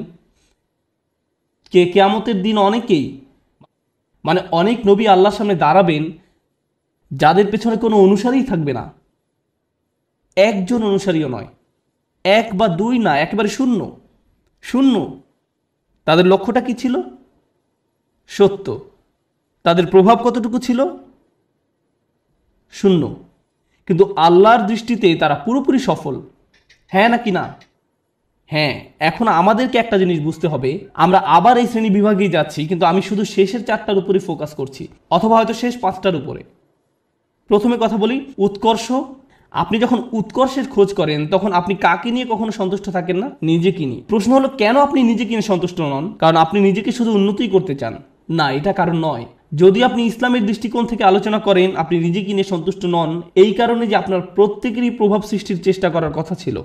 কিয়ামতের দিন অনেকেই, মানে অনেক নবী আল্লাহর সামনে দাঁড়াবেন যাদের পেছনে কোনো অনুসারীই থাকবে না, একজন অনুসারীও নয়, এক বা দুই না, একেবারে শূন্য, শূন্য। তাদের লক্ষ্যটা কি ছিল? সত্য। তাদের প্রভাব কতটুকু ছিল? শূন্য। কিন্তু আল্লাহর দৃষ্টিতে তারা পুরোপুরি সফল। হ্যাঁ নাকি না? হ্যাঁ। এখন আমাদেরকে একটা জিনিস বুঝতে হবে, আমরা আবার এই শ্রেণী বিভাগেই যাচ্ছি, কিন্তু আমি শুধু শেষের 4টার উপরে ফোকাস করছি, অথবা হয়তো শেষ 5টার উপরে। প্রথমে কথা বলি উৎকর্ষ। আপনি যখন উৎকর্ষের খোঁজ করেন, তখন আপনি কাকে নিয়ে কখনো সন্তুষ্ট থাকেন না? নিজেকে নিয়ে। প্রশ্ন হলো, কেন আপনি নিজেকে নিয়ে সন্তুষ্ট নন? কারণ আপনি নিজেকে শুধু উন্নতিই করতে চান? না, এটা কারণ নয়। যদি আপনি ইসলামের দৃষ্টিকোণ থেকে আলোচনা করেন, আপনি নিজেকে নিয়ে সন্তুষ্ট নন এই কারণে যে আপনার প্রত্যেকেরই প্রভাব সৃষ্টির চেষ্টা করার কথা ছিল।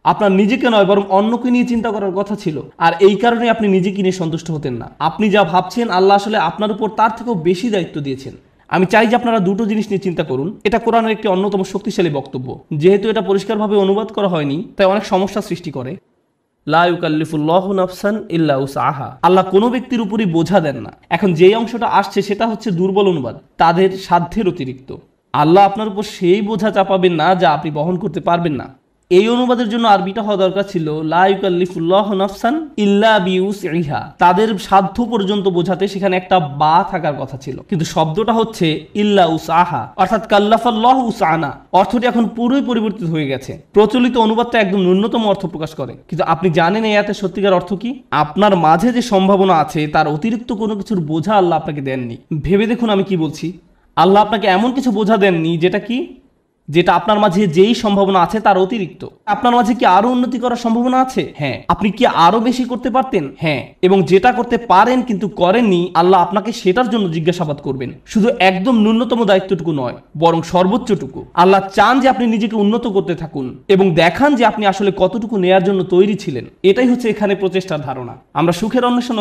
আপনার নিজেকে নয়, বরং অন্যকে নিয়ে চিন্তা করার কথা ছিল। আর এই কারণে আপনি নিজেকে নিয়ে সন্তুষ্ট হতেন না। আপনি যা ভাবছেন, আল্লাহ আসলে আপনার উপর তার থেকেও বেশি দায়িত্ব দিয়েছেন। আমি চাই যে আপনারা দুটো জিনিস নিয়ে চিন্তা করুন। এটা কোরআনের একটি অন্যতম শক্তিশালী বক্তব্য। যেহেতু এটা পরিষ্কারভাবে অনুবাদ করা হয়নি, তাই অনেক সমস্যা সৃষ্টি করে। লা ইউকাল্লিফুল্লাহু নাফসান ইল্লা উসআহা। আল্লাহ কোনো ব্যক্তির উপরই বোঝা দেন না। এখন যেই অংশটা আসছে সেটা হচ্ছে দুর্বল অনুবাদ, তাদের সাধ্যের অতিরিক্ত। আল্লাহ আপনার উপর সেই বোঝা চাপাবেন না যা আপনি বহন করতে পারবেন না। এই অনুবাদের জন্য আরবিটা হওয়া দরকার ছিল লা ইউকাল্লিফুল্লাহু নাফসান ইল্লা বিউসইহা। তাদের সাধ্য পর্যন্ত বোঝাতে সেখানে একটা বা থাকার কথা ছিল, কিন্তু শব্দটা হচ্ছে ইল্লা উসআহা, অর্থাৎ কাল্লাফাল্লাহু উসআনা। অর্থটি এখন পুরোই পরিবর্তিত হয়ে গেছে। প্রচলিত অনুবাদটা একদম ন্যূনতম অর্থ প্রকাশ করে, কিন্তু আপনি জানেন এই আয়াতের সত্যিকার অর্থ কি? আপনার মাঝে যে সম্ভাবনা আছে তার অতিরিক্ত কোনো কিছুর বোঝা আল্লাহ আপনাকে দেননি। ভেবে দেখুন আমি কি বলছি। আল্লাহ আপনাকে এমন কিছু বোঝা দেননি যেটা আপনার মাঝে যেই সম্ভাবনা আছে তার অতিরিক্ত। আপনার মাঝে কি আরো উন্নতি করার সম্ভাবনা আছে? হ্যাঁ। আপনি কি আরো বেশি করতে পারতেন? হ্যাঁ। এবং যেটা করতে পারেন কিন্তু করেননি, আল্লাহ আপনাকে সেটার জন্য জিজ্ঞাসাবাদ করবেন। শুধু একদম ন্যূনতম দায়িত্বটুকু নয়, বরং সর্বোচ্চটুকু। আল্লাহ চান যে আপনি নিজেকে উন্নত করতে থাকুন এবং দেখান যে আপনি আসলে কতটুকু নেয়ার জন্য তৈরি ছিলেন। এটাই হচ্ছে এখানে প্রচেষ্টার ধারণা। আমরা সুখের অন্বেষণ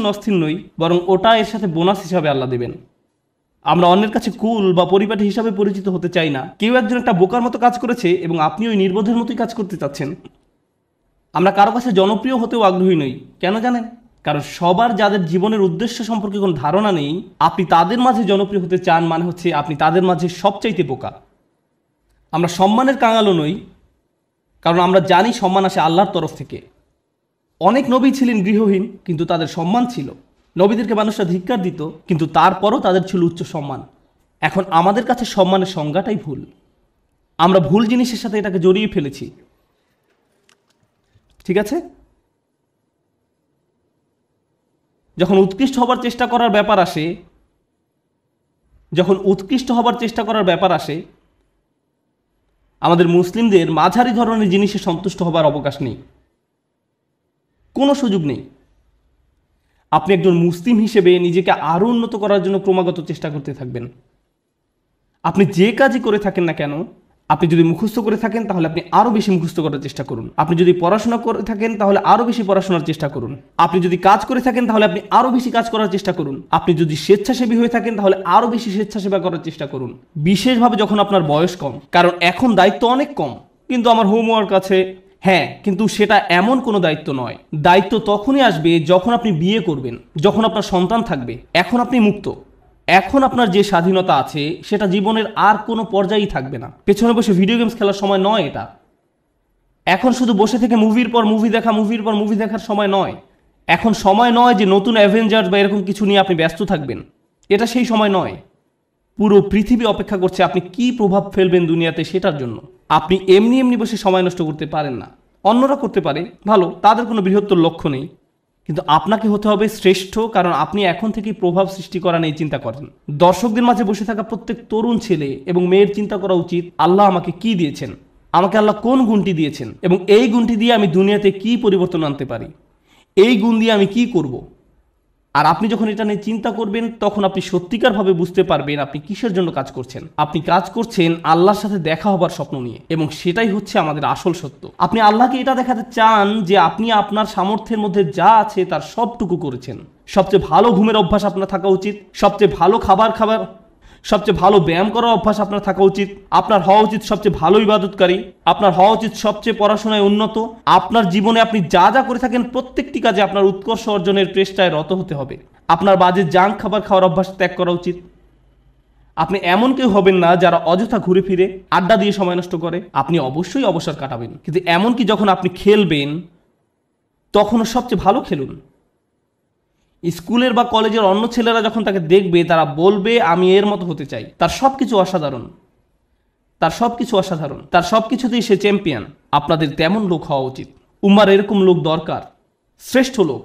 অস্থির নই, বরং ওটা এর সাথে বোনাস হিসাবে আল্লাহ দেবেন। আমরা অন্যের কাছে কুল বা পরিপাটি হিসাবে পরিচিত হতে চাই না। কেউ একজন একটা বোকার মতো কাজ করেছে এবং আপনি ওই নির্বোধের মতোই কাজ করতে চাচ্ছেন। আমরা কারো কাছে জনপ্রিয় হতেও আগ্রহী নই। কেন জানেন? কারণ সবার যাদের জীবনের উদ্দেশ্য সম্পর্কে কোনো ধারণা নেই, আপনি তাদের মাঝে জনপ্রিয় হতে চান মানে হচ্ছে আপনি তাদের মাঝে সবচাইতে বোকা। আমরা সম্মানের কাঙালও নই, কারণ আমরা জানি সম্মান আসে আল্লাহর তরফ থেকে। অনেক নবী ছিলেন গৃহহীন, কিন্তু তাদের সম্মান ছিল। নবীদেরকে মানুষরা ধিক্কার দিত, কিন্তু তারপরও তাদের ছিল উচ্চ সম্মান। এখন আমাদের কাছে সম্মানের সংজ্ঞাটাই ভুল। আমরা ভুল জিনিসের সাথে এটাকে জড়িয়ে ফেলেছি। ঠিক আছে? যখন উৎকৃষ্ট হবার চেষ্টা করার ব্যাপার আসে, আমাদের মুসলিমদের মাঝারি ধরনের জিনিসে সন্তুষ্ট হবার অবকাশ নেই, কোনো সুযোগ নেই। আপনি একজন মুসলিম হিসেবে নিজেকে আরো উন্নত করার জন্য ক্রমাগত চেষ্টা করতে থাকবেন। আপনি যে কাজই করে থাকেন না কেন, আপনি যদি মুখস্থ করে থাকেন তাহলে আপনি আরো বেশি মুখস্থ করার চেষ্টা করুন। আপনি যদি পড়াশোনা করে থাকেন তাহলে আরো বেশি পড়াশোনার চেষ্টা করুন। আপনি যদি কাজ করে থাকেন তাহলে আপনি আরো বেশি কাজ করার চেষ্টা করুন। আপনি যদি স্বেচ্ছাসেবী হয়ে থাকেন তাহলে আরো বেশি স্বেচ্ছাসেবা করার চেষ্টা করুন, বিশেষভাবে যখন আপনার বয়স কম। কারণ এখন দায়িত্ব অনেক কম, কিন্তু আমার হোমওয়ার্ক আছে। হ্যাঁ, কিন্তু সেটা এমন কোনো দায়িত্ব নয়। দায়িত্ব তখনই আসবে যখন আপনি বিয়ে করবেন, যখন আপনার সন্তান থাকবে। এখন আপনি মুক্ত। এখন আপনার যে স্বাধীনতা আছে সেটা জীবনের আর কোনো পর্যায়েই থাকবে না। পেছনে বসে ভিডিও গেমস খেলার সময় নয় এটা। এখন শুধু বসে থেকে মুভির পর মুভি দেখা, মুভির পর মুভি দেখার সময় নয়। এখন সময় নয় যে নতুন অ্যাভেঞ্জার্স বা এরকম কিছু নিয়ে আপনি ব্যস্ত থাকবেন। এটা সেই সময় নয়। পুরো পৃথিবী অপেক্ষা করছে আপনি কি প্রভাব ফেলবেন দুনিয়াতে সেটার জন্য। আপনি এমনি এমনি বসে সময় নষ্ট করতে পারেন না। অন্যরা করতে পারে, ভালো, তাদের কোনো বৃহত্তর লক্ষ্য নেই, কিন্তু আপনাকে হতে হবে শ্রেষ্ঠ, কারণ আপনি এখন থেকেই প্রভাব সৃষ্টি করা নিয়ে চিন্তা করেন। দর্শকদের মাঝে বসে থাকা প্রত্যেক তরুণ ছেলে এবং মেয়ের চিন্তা করা উচিত, আল্লাহ আমাকে কি দিয়েছেন, আমাকে আল্লাহ কোন গুণটি দিয়েছেন, এবং এই গুণটি দিয়ে আমি দুনিয়াতে কি পরিবর্তন আনতে পারি, এই গুণ দিয়ে আমি কি করব। আর আপনি যখন এটা নিয়ে চিন্তা করবেন তখন আপনি সত্যিকারভাবে বুঝতে পারবেন আপনি কিসের জন্য কাজ করছেন। আপনি কাজ করছেন আল্লাহর সাথে দেখা হবার স্বপ্ন নিয়ে, এবং সেটাই হচ্ছে আমাদের আসল সত্য। আপনি আল্লাহকে এটা দেখাতে চান যে আপনি আপনার সামর্থ্যের মধ্যে যা আছে তার সবটুকু করেছেন। সবচেয়ে ভালো ঘুমের অভ্যাস আপনার থাকা উচিত, সবচেয়ে ভালো খাবার, সবচেয়ে ভালো ব্যায়াম করার অভ্যাস আপনার থাকা উচিত, আপনার হওয়া উচিত সবচেয়ে ভালো ইবাদতকারী, আপনার হওয়া উচিত সবচেয়ে পড়াশোনায় উন্নত। আপনার জীবনে আপনি যা যা করে থাকেন প্রত্যেকটি কাজে আপনার উৎকর্ষ অর্জনের চেষ্টায় রত হতে হবে। আপনার বাজে জাঙ্ক খাবার খাওয়ার অভ্যাস ত্যাগ করা উচিত। আপনি এমন কেউ হবেন না যারা অযথা ঘুরে ফিরে আড্ডা দিয়ে সময় নষ্ট করে। আপনি অবশ্যই অবসর কাটাবেন, কিন্তু এমনকি যখন আপনি খেলবেন তখনও সবচেয়ে ভালো খেলুন। স্কুলের বা কলেজের অন্য ছেলেরা যখন তাকে দেখবে তারা বলবে আমি এর মতো হতে চাই। তার সবকিছু অসাধারণ, তার সবকিছু অসাধারণ, তার সবকিছুতেই সে চ্যাম্পিয়ন। আপনাদের তেমন লোক হওয়া উচিত। উম্মার এরকম লোক দরকার, শ্রেষ্ঠ লোক,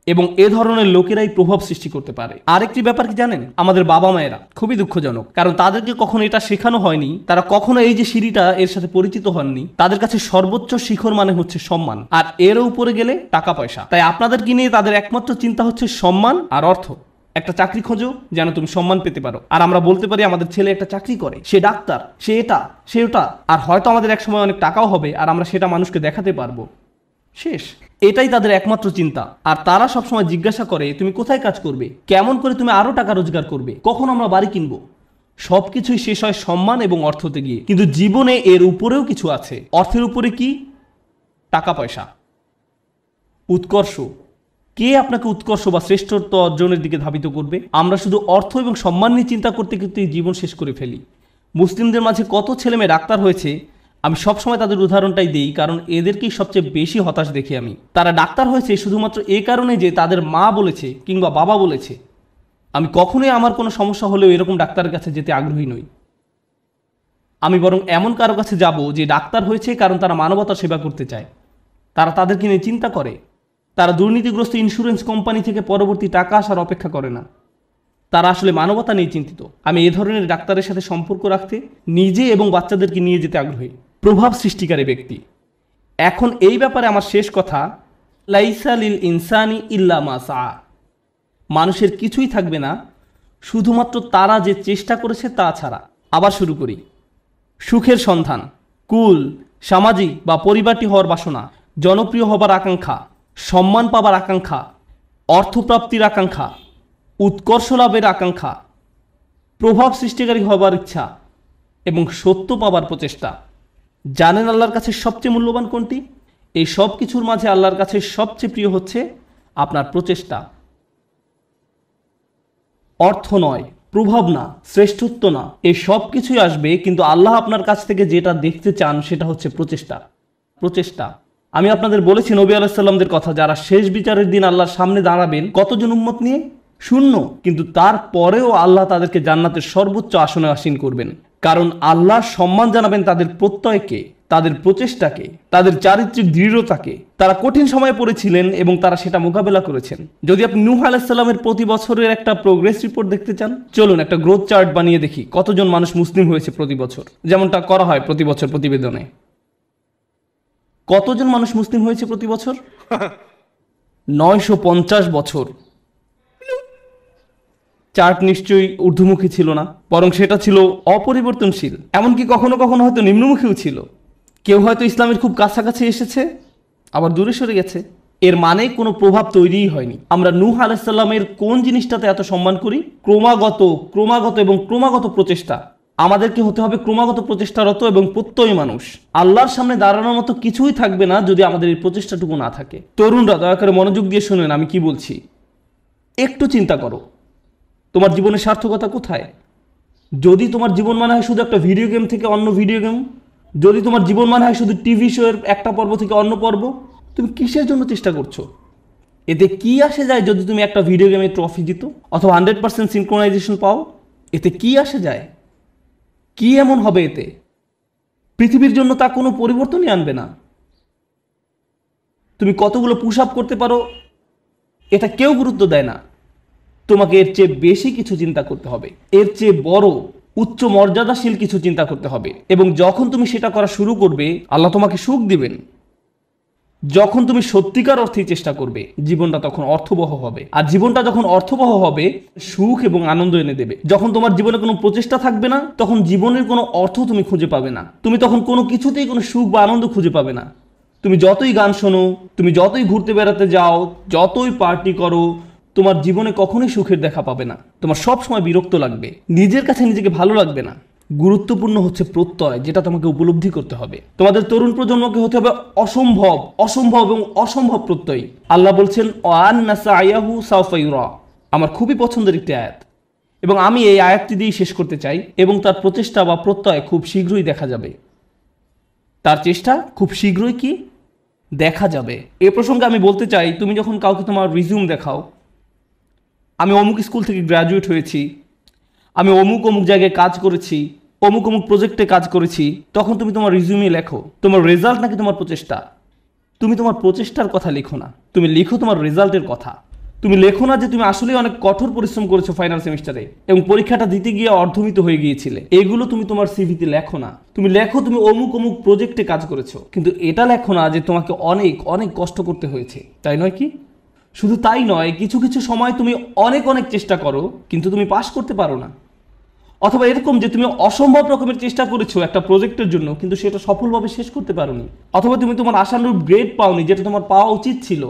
এবং এ ধরনের লোকেরাই প্রভাব সৃষ্টি করতে পারে। আরেকটি ব্যাপার কি জানেন, আমাদের বাবা মায়েরা খুবই দুঃখজনক, কারণ তাদেরকে কখনো এটা শেখানো হয়নি। তারা কখনো এই যে সিঁড়িটা এর সাথে পরিচিত হননি। তাদের কাছে সর্বোচ্চ শিখর মানে হচ্ছে সম্মান, আর এর উপরে গেলে টাকা পয়সা। তাই আপনাদেরকে নিয়ে তাদের একমাত্র চিন্তা হচ্ছে সম্মান আর অর্থ। একটা চাকরি খোঁজো যেন তুমি সম্মান পেতে পারো। আর আমরা বলতে পারি আমাদের ছেলে একটা চাকরি করে, সে ডাক্তার, সে এটা, সে ওটা, আর হয়তো আমাদের এক সময় অনেক টাকাও হবে আর আমরা সেটা মানুষকে দেখাতে পারবো। শেষ। এটাই তাদের একমাত্র চিন্তা। আর তারা সবসময় জিজ্ঞাসা করে তুমি কোথায় কাজ করবে, কেমন করে তুমি আরো টাকা রোজগার করবে, কখন আমরা বাড়ি কিনবো। সবকিছুই শেষ হয় সম্মান এবং অর্থতে গিয়ে। কিন্তু জীবনে এর উপরেও কিছু আছে। অর্থের উপরে কি? টাকা পয়সা, উৎকর্ষ। কে আপনাকে উৎকর্ষ বা শ্রেষ্ঠত্ব অর্জনের দিকে ধাবিত করবে? আমরা শুধু অর্থ এবং সম্মান নিয়ে চিন্তা করতে করতে জীবন শেষ করে ফেলি। মুসলিমদের মাঝে কত ছেলে মেয়ে ডাক্তার হয়েছে, আমি সবসময় তাদের উদাহরণটাই দিই, কারণ এদেরকেই সবচেয়ে বেশি হতাশ দেখি আমি। তারা ডাক্তার হয়েছে শুধুমাত্র এই কারণে যে তাদের মা বলেছে কিংবা বাবা বলেছে। আমি কখনোই আমার কোনো সমস্যা হলেও এরকম ডাক্তারের কাছে যেতে আগ্রহী নই। আমি বরং এমন কারো কাছে যাব যে ডাক্তার হয়েছে কারণ তারা মানবতার সেবা করতে চায়। তারা তাদেরকে নিয়ে চিন্তা করে। তারা দুর্নীতিগ্রস্ত ইন্স্যুরেন্স কোম্পানি থেকে পরবর্তী টাকা আসার অপেক্ষা করে না। তারা আসলে মানবতা নিয়ে চিন্তিত। আমি এ ধরনের ডাক্তারের সাথে সম্পর্ক রাখতে, নিজে এবং বাচ্চাদেরকে নিয়ে যেতে আগ্রহী। প্রভাব সৃষ্টিকারী ব্যক্তি। এখন এই ব্যাপারে আমার শেষ কথা, লাইসা লিল ইনসানি ইল্লা মা সা। মানুষের কিছুই থাকবে না শুধুমাত্র তারা যে চেষ্টা করেছে তা ছাড়া। আবার শুরু করি। সুখের সন্ধান, কুল, সামাজিক বা পরিবারটি হওয়ার বাসনা, জনপ্রিয় হবার আকাঙ্ক্ষা, সম্মান পাবার আকাঙ্ক্ষা, অর্থপ্রাপ্তির আকাঙ্ক্ষা, উৎকর্ষ লাভের আকাঙ্ক্ষা, প্রভাব সৃষ্টিকারী হবার ইচ্ছা এবং সত্য পাবার প্রচেষ্টা। জানেন আল্লাহর কাছে সবচেয়ে মূল্যবান কোনটি? এই সব কিছুর মাঝে আল্লাহর কাছে সবচেয়ে প্রিয় হচ্ছে আপনার প্রচেষ্টা। অর্থ নয়, প্রভাব না, শ্রেষ্ঠত্ব না, এই সব কিছুই আসবে, কিন্তু আল্লাহ আপনার কাছ থেকে যেটা দেখতে চান সেটা হচ্ছে প্রচেষ্টা। প্রচেষ্টা। আমি আপনাদের বলেছি নবী আলাইহিস সালামদের কথা, যারা শেষ বিচারের দিন আল্লাহর সামনে দাঁড়াবেন কতজন উম্মত নিয়ে? 0। কিন্তু তারপরেও আল্লাহ তাদেরকে জান্নাতের সর্বোচ্চ আসনে আসীন করবেন, কারণ আল্লাহ সম্মান জানাবেন তাদের প্রত্যয়কে, তাদের প্রচেষ্টাকে, তাদের চারিত্রিক দৃঢ়তাকে। তারা কঠিন সময়ে পড়েছিলেন এবং তারা সেটা মোকাবেলা করেছেন। যদি আপনি নূহ আলাইহিস সালামের প্রতি বছরের একটা প্রোগ্রেস রিপোর্ট দেখতে চান, চলুন একটা গ্রোথ চার্ট বানিয়ে দেখি কতজন মানুষ মুসলিম হয়েছে প্রতি বছর, যেমনটা করা হয় প্রতি বছর প্রতিবেদনে। কতজন মানুষ মুসলিম হয়েছে প্রতি বছর? 950 বছর। চার্ট নিশ্চয়ই ঊর্ধ্বমুখী ছিল না, বরং সেটা ছিল অপরিবর্তনশীল, এমনকি কখনো কখনো হয়তো নিম্নমুখীও ছিল। কেউ হয়তো ইসলামের খুব কাছাকাছি এসেছে, আবার দূরে সরে গেছে। এর মানে কোনো প্রভাব তৈরিই হয়নি। আমরা নূহ আলাইহিস সালামের কোন জিনিসটাতে এত সম্মান করি? ক্রমাগত এবং ক্রমাগত প্রচেষ্টা। আমাদেরকে হতে হবে ক্রমাগত প্রচেষ্টারত এবং প্রত্যয়ী মানুষ। আল্লাহর সামনে দাঁড়ানোর মতো কিছুই থাকবে না যদি আমাদের এই প্রচেষ্টাটুকু না থাকে। তরুণরা দয়া করে মনোযোগ দিয়ে শুনেন আমি কি বলছি। একটু চিন্তা করো, তোমার জীবনের সার্থকতা কোথায়? যদি তোমার জীবন মানে হয় শুধু একটা ভিডিও গেম থেকে অন্য ভিডিও গেম, যদি তোমার জীবন মানে হয় শুধু টিভি শো এর একটা পর্ব থেকে অন্য পর্ব, তুমি কিসের জন্য চেষ্টা করছো? এতে কি আসে যায় যদি তুমি একটা ভিডিও গেমে ট্রফি জিতো অথবা 100% সিনক্রোনাইজেশন পাও? এতে কি আসে যায়? কি এমন হবে এতে? পৃথিবীর জন্য তা কোনো পরিবর্তনই আনবে না। তুমি কতগুলো পুশ আপ করতে পারো এটা কেউ গুরুত্ব দেয় না। তোমাকে এর চেয়ে বেশি কিছু চিন্তা করতে হবে, এর চেয়ে বড় উচ্চ মর্যাদাশীল কিছু চিন্তা করতে হবে। এবং যখন তুমি সেটা করা শুরু করবে, আল্লাহ তোমাকে সুখ দিবেন। যখন তুমি সত্যিকার অর্থেই চেষ্টা করবে, জীবনটা তখন অর্থবহ হবে। আর জীবনটা যখন অর্থবহ হবে, সুখ এবং আনন্দ এনে দেবে। যখন তোমার জীবনে কোনো প্রচেষ্টা থাকবে না, তখন জীবনের কোনো অর্থ তুমি খুঁজে পাবে না। তুমি তখন কোনো কিছুতেই কোনো সুখ বা আনন্দ খুঁজে পাবে না। তুমি যতই গান শোনো, তুমি যতই ঘুরতে বেড়াতে যাও, যতই পার্টি করো, তোমার জীবনে কখনোই সুখের দেখা পাবে না। তোমার সব সময় বিরক্ত লাগবে, নিজের কাছে নিজেকে ভালো লাগবে না। গুরুত্বপূর্ণ হচ্ছে প্রত্যয়, যেটা তোমাকে উপলব্ধি করতে হবে। তোমাদের তরুণ প্রজন্মকে হতে হবে অসম্ভব এবং অসম্ভব প্রত্যয়ী। আল্লাহ বলছেন ওয়ান্না সায়াহু সাওফা ইউরা। আমার খুবই পছন্দের একটি আয়াত, এবং আমি এই আয়াতটি দিয়েই শেষ করতে চাই। এবং তার প্রচেষ্টা বা প্রত্যয় খুব শীঘ্রই দেখা যাবে। তার চেষ্টা খুব শীঘ্রই কি দেখা যাবে। এ প্রসঙ্গে আমি বলতে চাই, তুমি যখন কাউকে তোমার রিজিউম দেখাও, আমি অমুক স্কুল থেকে গ্র্যাজুয়েট হয়েছি, আমি অমুক জায়গায় কাজ করেছি, অমুক প্রজেক্টে কাজ করেছি, তখন তুমি তোমার রিজিউমে লেখো তোমার রেজাল্ট নাকি তোমার প্রচেষ্টা? তুমি তোমার প্রচেষ্টার কথা লিখো না, তুমি লিখো তোমার রেজাল্টের কথা। তুমি লেখো না যে তুমি আসলে অনেক কঠোর পরিশ্রম করেছো ফাইনাল সেমিস্টারে এবং পরীক্ষাটা দিতে গিয়ে অর্ধমিত হয়ে গিয়েছিলে। এগুলো তুমি তোমার সিভিতে লেখো না। তুমি লেখো তুমি অমুক প্রজেক্টে কাজ করেছো, কিন্তু এটা লেখো না যে তোমাকে অনেক অনেক কষ্ট করতে হয়েছে, তাই নয় কি? শুধু তাই নয়, কিছু কিছু সময় তুমি অনেক চেষ্টা করো কিন্তু তুমি পাশ করতে পারো না। অথবা এরকম যে তুমি অসম্ভব রকমের চেষ্টা করেছো একটা প্রজেক্টের জন্য, কিন্তু সেটা সফলভাবে শেষ করতে পারোনি। অথবা তুমি তোমার আশানুরূপ গ্রেড পাওনি, যেটা তোমার পাওয়া উচিত ছিল।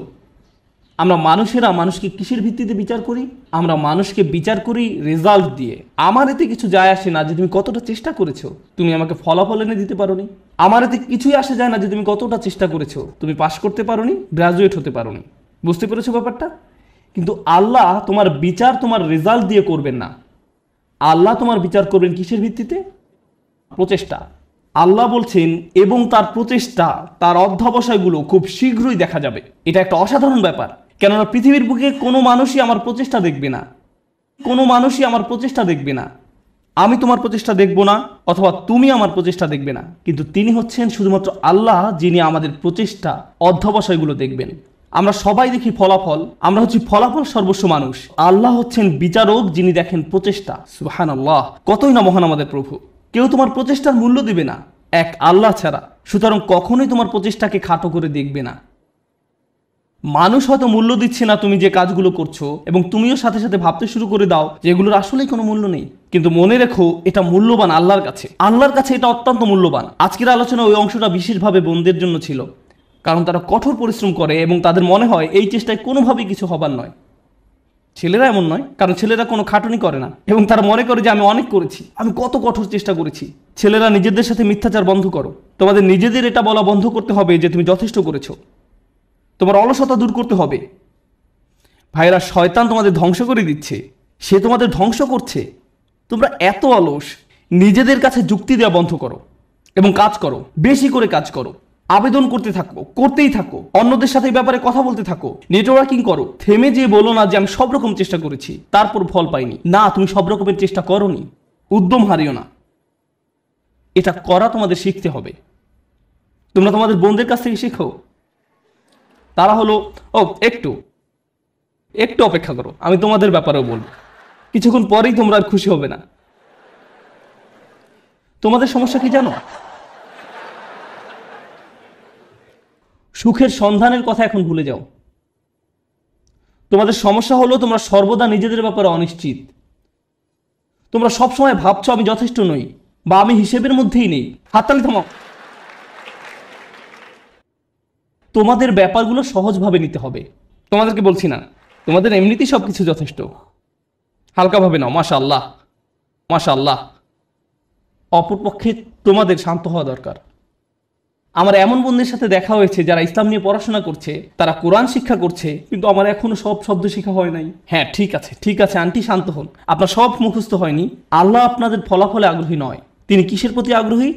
আমরা মানুষেরা মানুষকে কিসের ভিত্তিতে বিচার করি? আমরা মানুষকে বিচার করি রেজাল্ট দিয়ে। আমার এতে কিছু যায় আসে না যে তুমি কতটা চেষ্টা করেছো, তুমি আমাকে ফলাফল এনে দিতে পারোনি। আমার এতে কিছুই আসে যায় না যে তুমি কতটা চেষ্টা করেছো, তুমি পাশ করতে পারোনি, গ্রাজুয়েট হতে পারোনি। বুঝতে পেরেছো ব্যাপারটা? কিন্তু আল্লাহ তোমার বিচার তোমার রেজাল্ট দিয়ে করবেন না। আল্লাহ তোমার বিচার করবেন কিসের ভিত্তিতে? প্রচেষ্টা। আল্লাহ বলছেন এবং তার প্রচেষ্টা, তার অধ্যবসায়গুলো খুব শীঘ্রই দেখা যাবে। এটা একটা অসাধারণ ব্যাপার, কেননা পৃথিবীর বুকে কোনো মানুষই আমার প্রচেষ্টা দেখবে না, কোনো মানুষই আমার প্রচেষ্টা দেখবে না। আমি তোমার প্রচেষ্টা দেখব না, অথবা তুমি আমার প্রচেষ্টা দেখবে না, কিন্তু তিনি হচ্ছেন শুধুমাত্র আল্লাহ, যিনি আমাদের প্রচেষ্টা অধ্যবসায়গুলো দেখবেন। আমরা সবাই দেখি ফলাফল, আমরা হচ্ছি ফলাফল সর্বস্ব মানুষ। আল্লাহ হচ্ছেন বিচারক, যিনি দেখেন প্রচেষ্টা। সুবহানাল্লাহ, কতই না মহান আমাদের প্রভু। কেউ তোমার প্রচেষ্টার মূল্য দিবে না এক আল্লাহ ছাড়া, সুতরাং কখনোই তোমার প্রচেষ্টাকে খাটো করে দেখবে না। মানুষ হয়তো মূল্য দিচ্ছে না তুমি যে কাজগুলো করছো, এবং তুমিও সাথে সাথে ভাবতে শুরু করে দাও যে এগুলোর আসলেই কোনো মূল্য নেই। কিন্তু মনে রেখো, এটা মূল্যবান আল্লাহর কাছে। আল্লাহর কাছে এটা অত্যন্ত মূল্যবান। আজকের আলোচনা ওই অংশটা বিশেষভাবে বোনদের জন্য ছিল, কারণ তারা কঠোর পরিশ্রম করে এবং তাদের মনে হয় এই চেষ্টায় কোনোভাবেই কিছু হবার নয়। ছেলেরা এমন নয়, কারণ ছেলেরা কোনো খাটুনি করে না এবং তারা মনে করে যে আমি অনেক করেছি, আমি কত কঠোর চেষ্টা করেছি। ছেলেরা নিজেদের সাথে মিথ্যাচার বন্ধ করো। তোমাদের নিজেদের এটা বলা বন্ধ করতে হবে যে তুমি যথেষ্ট করেছো। তোমার অলসতা দূর করতে হবে। ভাইরা, শয়তান তোমাদের ধ্বংস করে দিচ্ছে, সে তোমাদের ধ্বংস করছে। তোমরা এত অলস। নিজেদের কাছে যুক্তি দেওয়া বন্ধ করো এবং কাজ করো, বেশি করে কাজ করো, আবেদন করতে থাকো, করতেই থাকো, অন্যদের সাথে এই ব্যাপারে কথা বলতে থাকো, নেটওয়ার্কিং করো। থেমে যেয়ে বলো না যে আমি সব রকম চেষ্টা করেছি তারপর ফল পাইনি। না, তুমি সব রকমের চেষ্টা করোনি। উদ্যম হারিও না। এটা করা তোমাদের শিখতে হবে। তোমরা তোমাদের বোনদের কাছ থেকে শিখো। তারা হলো একটু অপেক্ষা করো, আমি তোমাদের ব্যাপারেও বলবো। কিছুক্ষণ পরেই তোমরা আর খুশি হবে না। তোমাদের সমস্যা কি জানো? সুখের সন্ধানের কথা এখন ভুলে যাও। তোমাদের সমস্যা হলো তোমরা সর্বদা নিজেদের ব্যাপারে অনিশ্চিত। তোমরা সবসময় ভাবছো আমি যথেষ্ট নই বা আমি হিসেবের মধ্যেই নেই। হাততালি থামাও। তোমাদের ব্যাপারগুলো সহজভাবে নিতে হবে। তোমাদেরকে বলছি না, তোমাদের এমনিতেই সবকিছু যথেষ্ট, হালকাভাবে নাও। মাশাআল্লাহ, মাশাআল্লাহ। অপরপক্ষে তোমাদের শান্ত হওয়া দরকার। আমার এমন বন্ধুদের সাথে দেখা হয়েছে যারা ইসলাম নিয়ে পড়াশোনা করছে, তারা কোরআন শিক্ষা করছে, কিন্তু আমার এখনো সব শব্দ শেখা হয় নাই। হ্যাঁ ঠিক আছে, ঠিক আছে আন্টি, শান্ত হন। আপনার সব মুখস্থ হয়নি। আল্লাহ আপনাদের ফলাফলে আগ্রহী নয়। তিনি কিসের প্রতি আগ্রহী?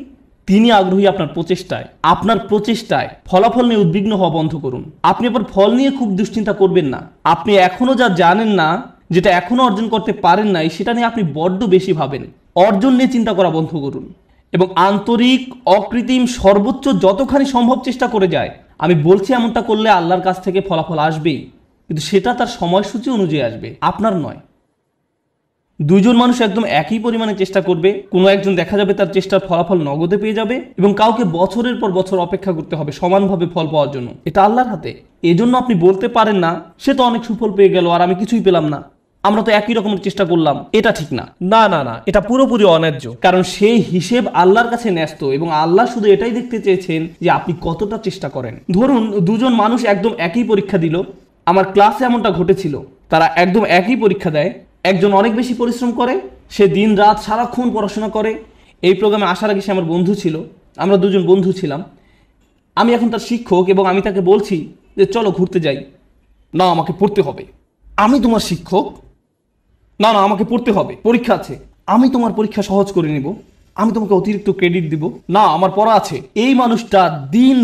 তিনি আগ্রহী আপনার প্রচেষ্টায়। আপনার প্রচেষ্টায় ফলাফল নিয়ে উদ্বিগ্ন হওয়া বন্ধ করুন। আপনি আবার ফল নিয়ে খুব দুশ্চিন্তা করবেন না। আপনি এখনো যা জানেন না, যেটা এখনো অর্জন করতে পারেন নাই, সেটা নিয়ে আপনি বড্ড বেশি ভাবেন। অর্জন নিয়ে চিন্তা করা বন্ধ করুন এবং আন্তরিক, অকৃত্রিম, সর্বোচ্চ যতখানি সম্ভব চেষ্টা করে যায়। আমি বলছি এমনটা করলে আল্লাহর কাছ থেকে ফলাফল আসবেই, কিন্তু সেটা তার সময়সূচি অনুযায়ী আসবে, আপনার নয়। দুইজন মানুষ একদম একই পরিমাণে চেষ্টা করবে, কোনো একজন দেখা যাবে তার চেষ্টার ফলাফল নগদে পেয়ে যাবে এবং কাউকে বছরের পর বছর অপেক্ষা করতে হবে সমানভাবে ফল পাওয়ার জন্য। এটা আল্লাহর হাতে। এজন্য আপনি বলতে পারেন না সে তো অনেক সুফল পেয়ে গেল আর আমি কিছুই পেলাম না, আমরা তো একই রকমের চেষ্টা করলাম। এটা ঠিক না, না না না, এটা পুরোপুরি অন্যায্য। কারণ সেই হিসেব আল্লাহর কাছে ন্যস্ত এবং আল্লাহ শুধু এটাই দেখতে চেয়েছেন যে আপনি কতটা চেষ্টা করেন। ধরুন দুজন মানুষ একদম একই পরীক্ষা দিল। আমার ক্লাসে এমনটা ঘটেছিল, তারা একদম একই পরীক্ষা দেয়। একজন অনেক বেশি পরিশ্রম করে, সে দিন রাত সারাক্ষণ পড়াশোনা করে। এই প্রোগ্রামে আসার আগে সে আমার বন্ধু ছিল, আমরা দুজন বন্ধু ছিলাম। আমি এখন তার শিক্ষক এবং আমি তাকে বলছি যে চলো ঘুরতে যাই। না, আমাকে পড়তে হবে। আমি তোমার শিক্ষক? না না, আমাকে পড়তে হবে, পরীক্ষা আছে। আমি তোমার পরীক্ষা সহজ করে নিব, আমি তোমাকে অতিরিক্ত ক্রেডিট দিব। না, আমার পড়া আছে। এই মানুষটা দিন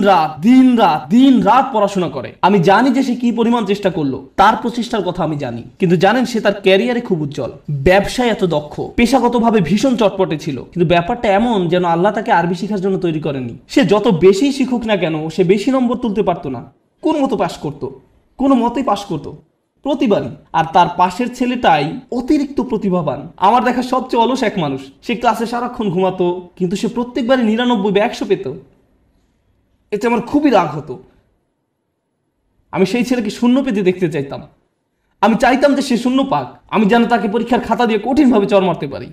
রাত পড়াশোনা করে। আমি জানি যে সে কি পরিমাণ চেষ্টা করলো, তার প্রচেষ্টার কথা আমি জানি। কিন্তু জানেন, সে তার ক্যারিয়ারে খুব উজ্জ্বল, ব্যবসায় এত দক্ষ, পেশাগতভাবে ভীষণ চটপটে ছিল। কিন্তু ব্যাপারটা এমন যেন আল্লাহ তাকে আরবি শেখার জন্য তৈরি করেননি। সে যত বেশি শিখুক না কেন, সে বেশি নম্বর তুলতে পারতো না। কোনো মতো পাশ করতো, কোনো মতেই পাশ করতো প্রতিবারই। আর তার পাশের ছেলেটাই অতিরিক্ত প্রতিভাবান, আমার দেখা সবচেয়ে অলস এক মানুষ। সে ক্লাসে সারাক্ষণ ঘুমাতো, কিন্তু সে প্রত্যেকবারই 99 বা 100 পেত। এতে আমার খুবই রাগ হতো। আমি সেই ছেলেকে শূন্য পেতে দেখতে চাইতাম। আমি চাইতাম যে সে শূন্য পাক, আমি যেন তাকে পরীক্ষার খাতা দিয়ে কঠিনভাবে চড় মারতে পারি।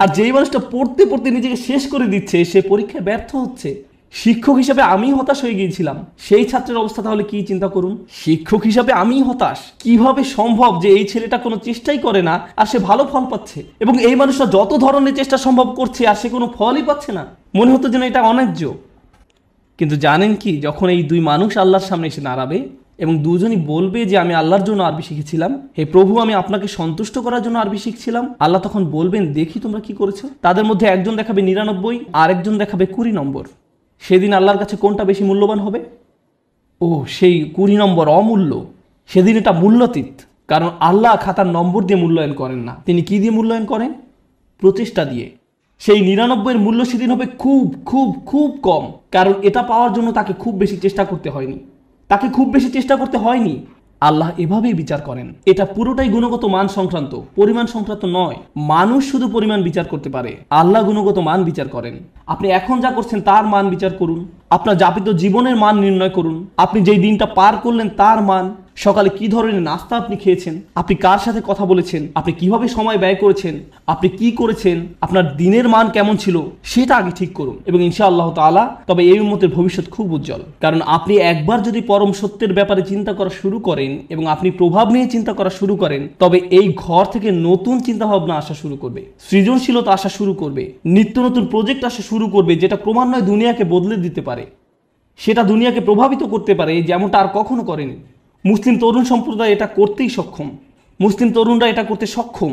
আর যেই মানুষটা পড়তে পড়তে নিজেকে শেষ করে দিচ্ছে, সে পরীক্ষায় ব্যর্থ হচ্ছে। শিক্ষক হিসাবে আমি হতাশ হয়ে গিয়েছিলাম। সেই ছাত্রের অবস্থা তাহলে কি চিন্তা করুন। শিক্ষক হিসাবে আমি হতাশ। কিভাবে সম্ভব যে এই ছেলেটা কোনো চেষ্টাই করে না আর সে ভালো ফল পাচ্ছে, এবং এই মানুষটা যত ধরনের চেষ্টা সম্ভব করছে আর সে কোনো ফলই পাচ্ছে না। মনে হতো যেন এটা অন্যায্য। কিন্তু জানেন কি, যখন এই দুই মানুষ আল্লাহর সামনে এসে দাঁড়াবে এবং দুজনই বলবে যে আমি আল্লাহর জন্য আরবি শিখেছিলাম, হে প্রভু আমি আপনাকে সন্তুষ্ট করার জন্য আরবি শিখছিলাম, আল্লাহ তখন বলবেন দেখি তোমরা কি করেছো। তাদের মধ্যে একজন দেখাবে 99 আর একজন দেখাবে 20 নম্বর। সেদিন আল্লাহর কাছে কোনটা বেশি মূল্যবান হবে? ও, সেই 20 নম্বর অমূল্য। সেদিন এটা মূল্যাতীত। কারণ আল্লাহ খাতার নম্বর দিয়ে মূল্যায়ন করেন না। তিনি কি দিয়ে মূল্যায়ন করেন? প্রচেষ্টা দিয়ে। সেই 99-এর মূল্য সেদিন হবে খুব খুব খুব কম। কারণ এটা পাওয়ার জন্য তাকে খুব বেশি চেষ্টা করতে হয়নি। আল্লাহ এভাবেই বিচার করেন। এটা পুরোটাই গুণগত মান সংক্রান্ত, পরিমাণ সংক্রান্ত নয়। মানুষ শুধু পরিমাণ বিচার করতে পারে, আল্লাহ গুণগত মান বিচার করেন। আপনি এখন যা করছেন তার মান বিচার করুন। আপনার যাপিত জীবনের মান নির্ণয় করুন। আপনি যেই দিনটা পার করলেন তার মান। সকালে কি ধরনের নাস্তা আপনি খেয়েছেন, আপনি কার সাথে কথা বলেছেন, আপনি কিভাবে সময় ব্যয় করেছেন, আপনি কি করেছেন, আপনার দিনের মান কেমন ছিল, সেটা আগে ঠিক করুন। এবং ইনশাআল্লাহ তাআলা তবে এই উম্মতের ভবিষ্যৎ খুব উজ্জ্বল। কারণ আপনি একবার যদি পরম সত্যের ব্যাপারে চিন্তা করা শুরু করেন এবং আপনি প্রভাব নিয়ে চিন্তা করা শুরু করেন, তবে এই ঘর থেকে নতুন চিন্তা ভাবনা আসা শুরু করবে, সৃজনশীলতা আসা শুরু করবে, নিত্য নতুন প্রজেক্ট আসা শুরু করবে, যেটা ক্রমান্বয়ে দুনিয়াকে বদলে দিতে পারে, সেটা দুনিয়াকে প্রভাবিত করতে পারে যেমনটা আর কখনো করেনি। মুসলিম তরুণ সম্প্রদায় এটা করতেই সক্ষম। মুসলিম তরুণরা এটা করতে সক্ষম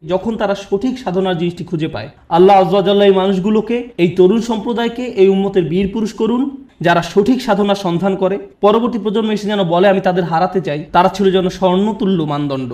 যখন তারা সঠিক সাধনার জিনিসটি খুঁজে পায়। আল্লাহ আয্যা ওয়া জাল্লা এই মানুষগুলোকে, এই তরুণ সম্প্রদায়কে এই উম্মতের বীর পুরুষ করুন, যারা সঠিক সাধনার সন্ধান করে। পরবর্তী প্রজন্ম এসে যেন বলে আমি তাদের হারাতে চাই। তারা ছিল যেন স্বর্ণতুল্য মানদণ্ড।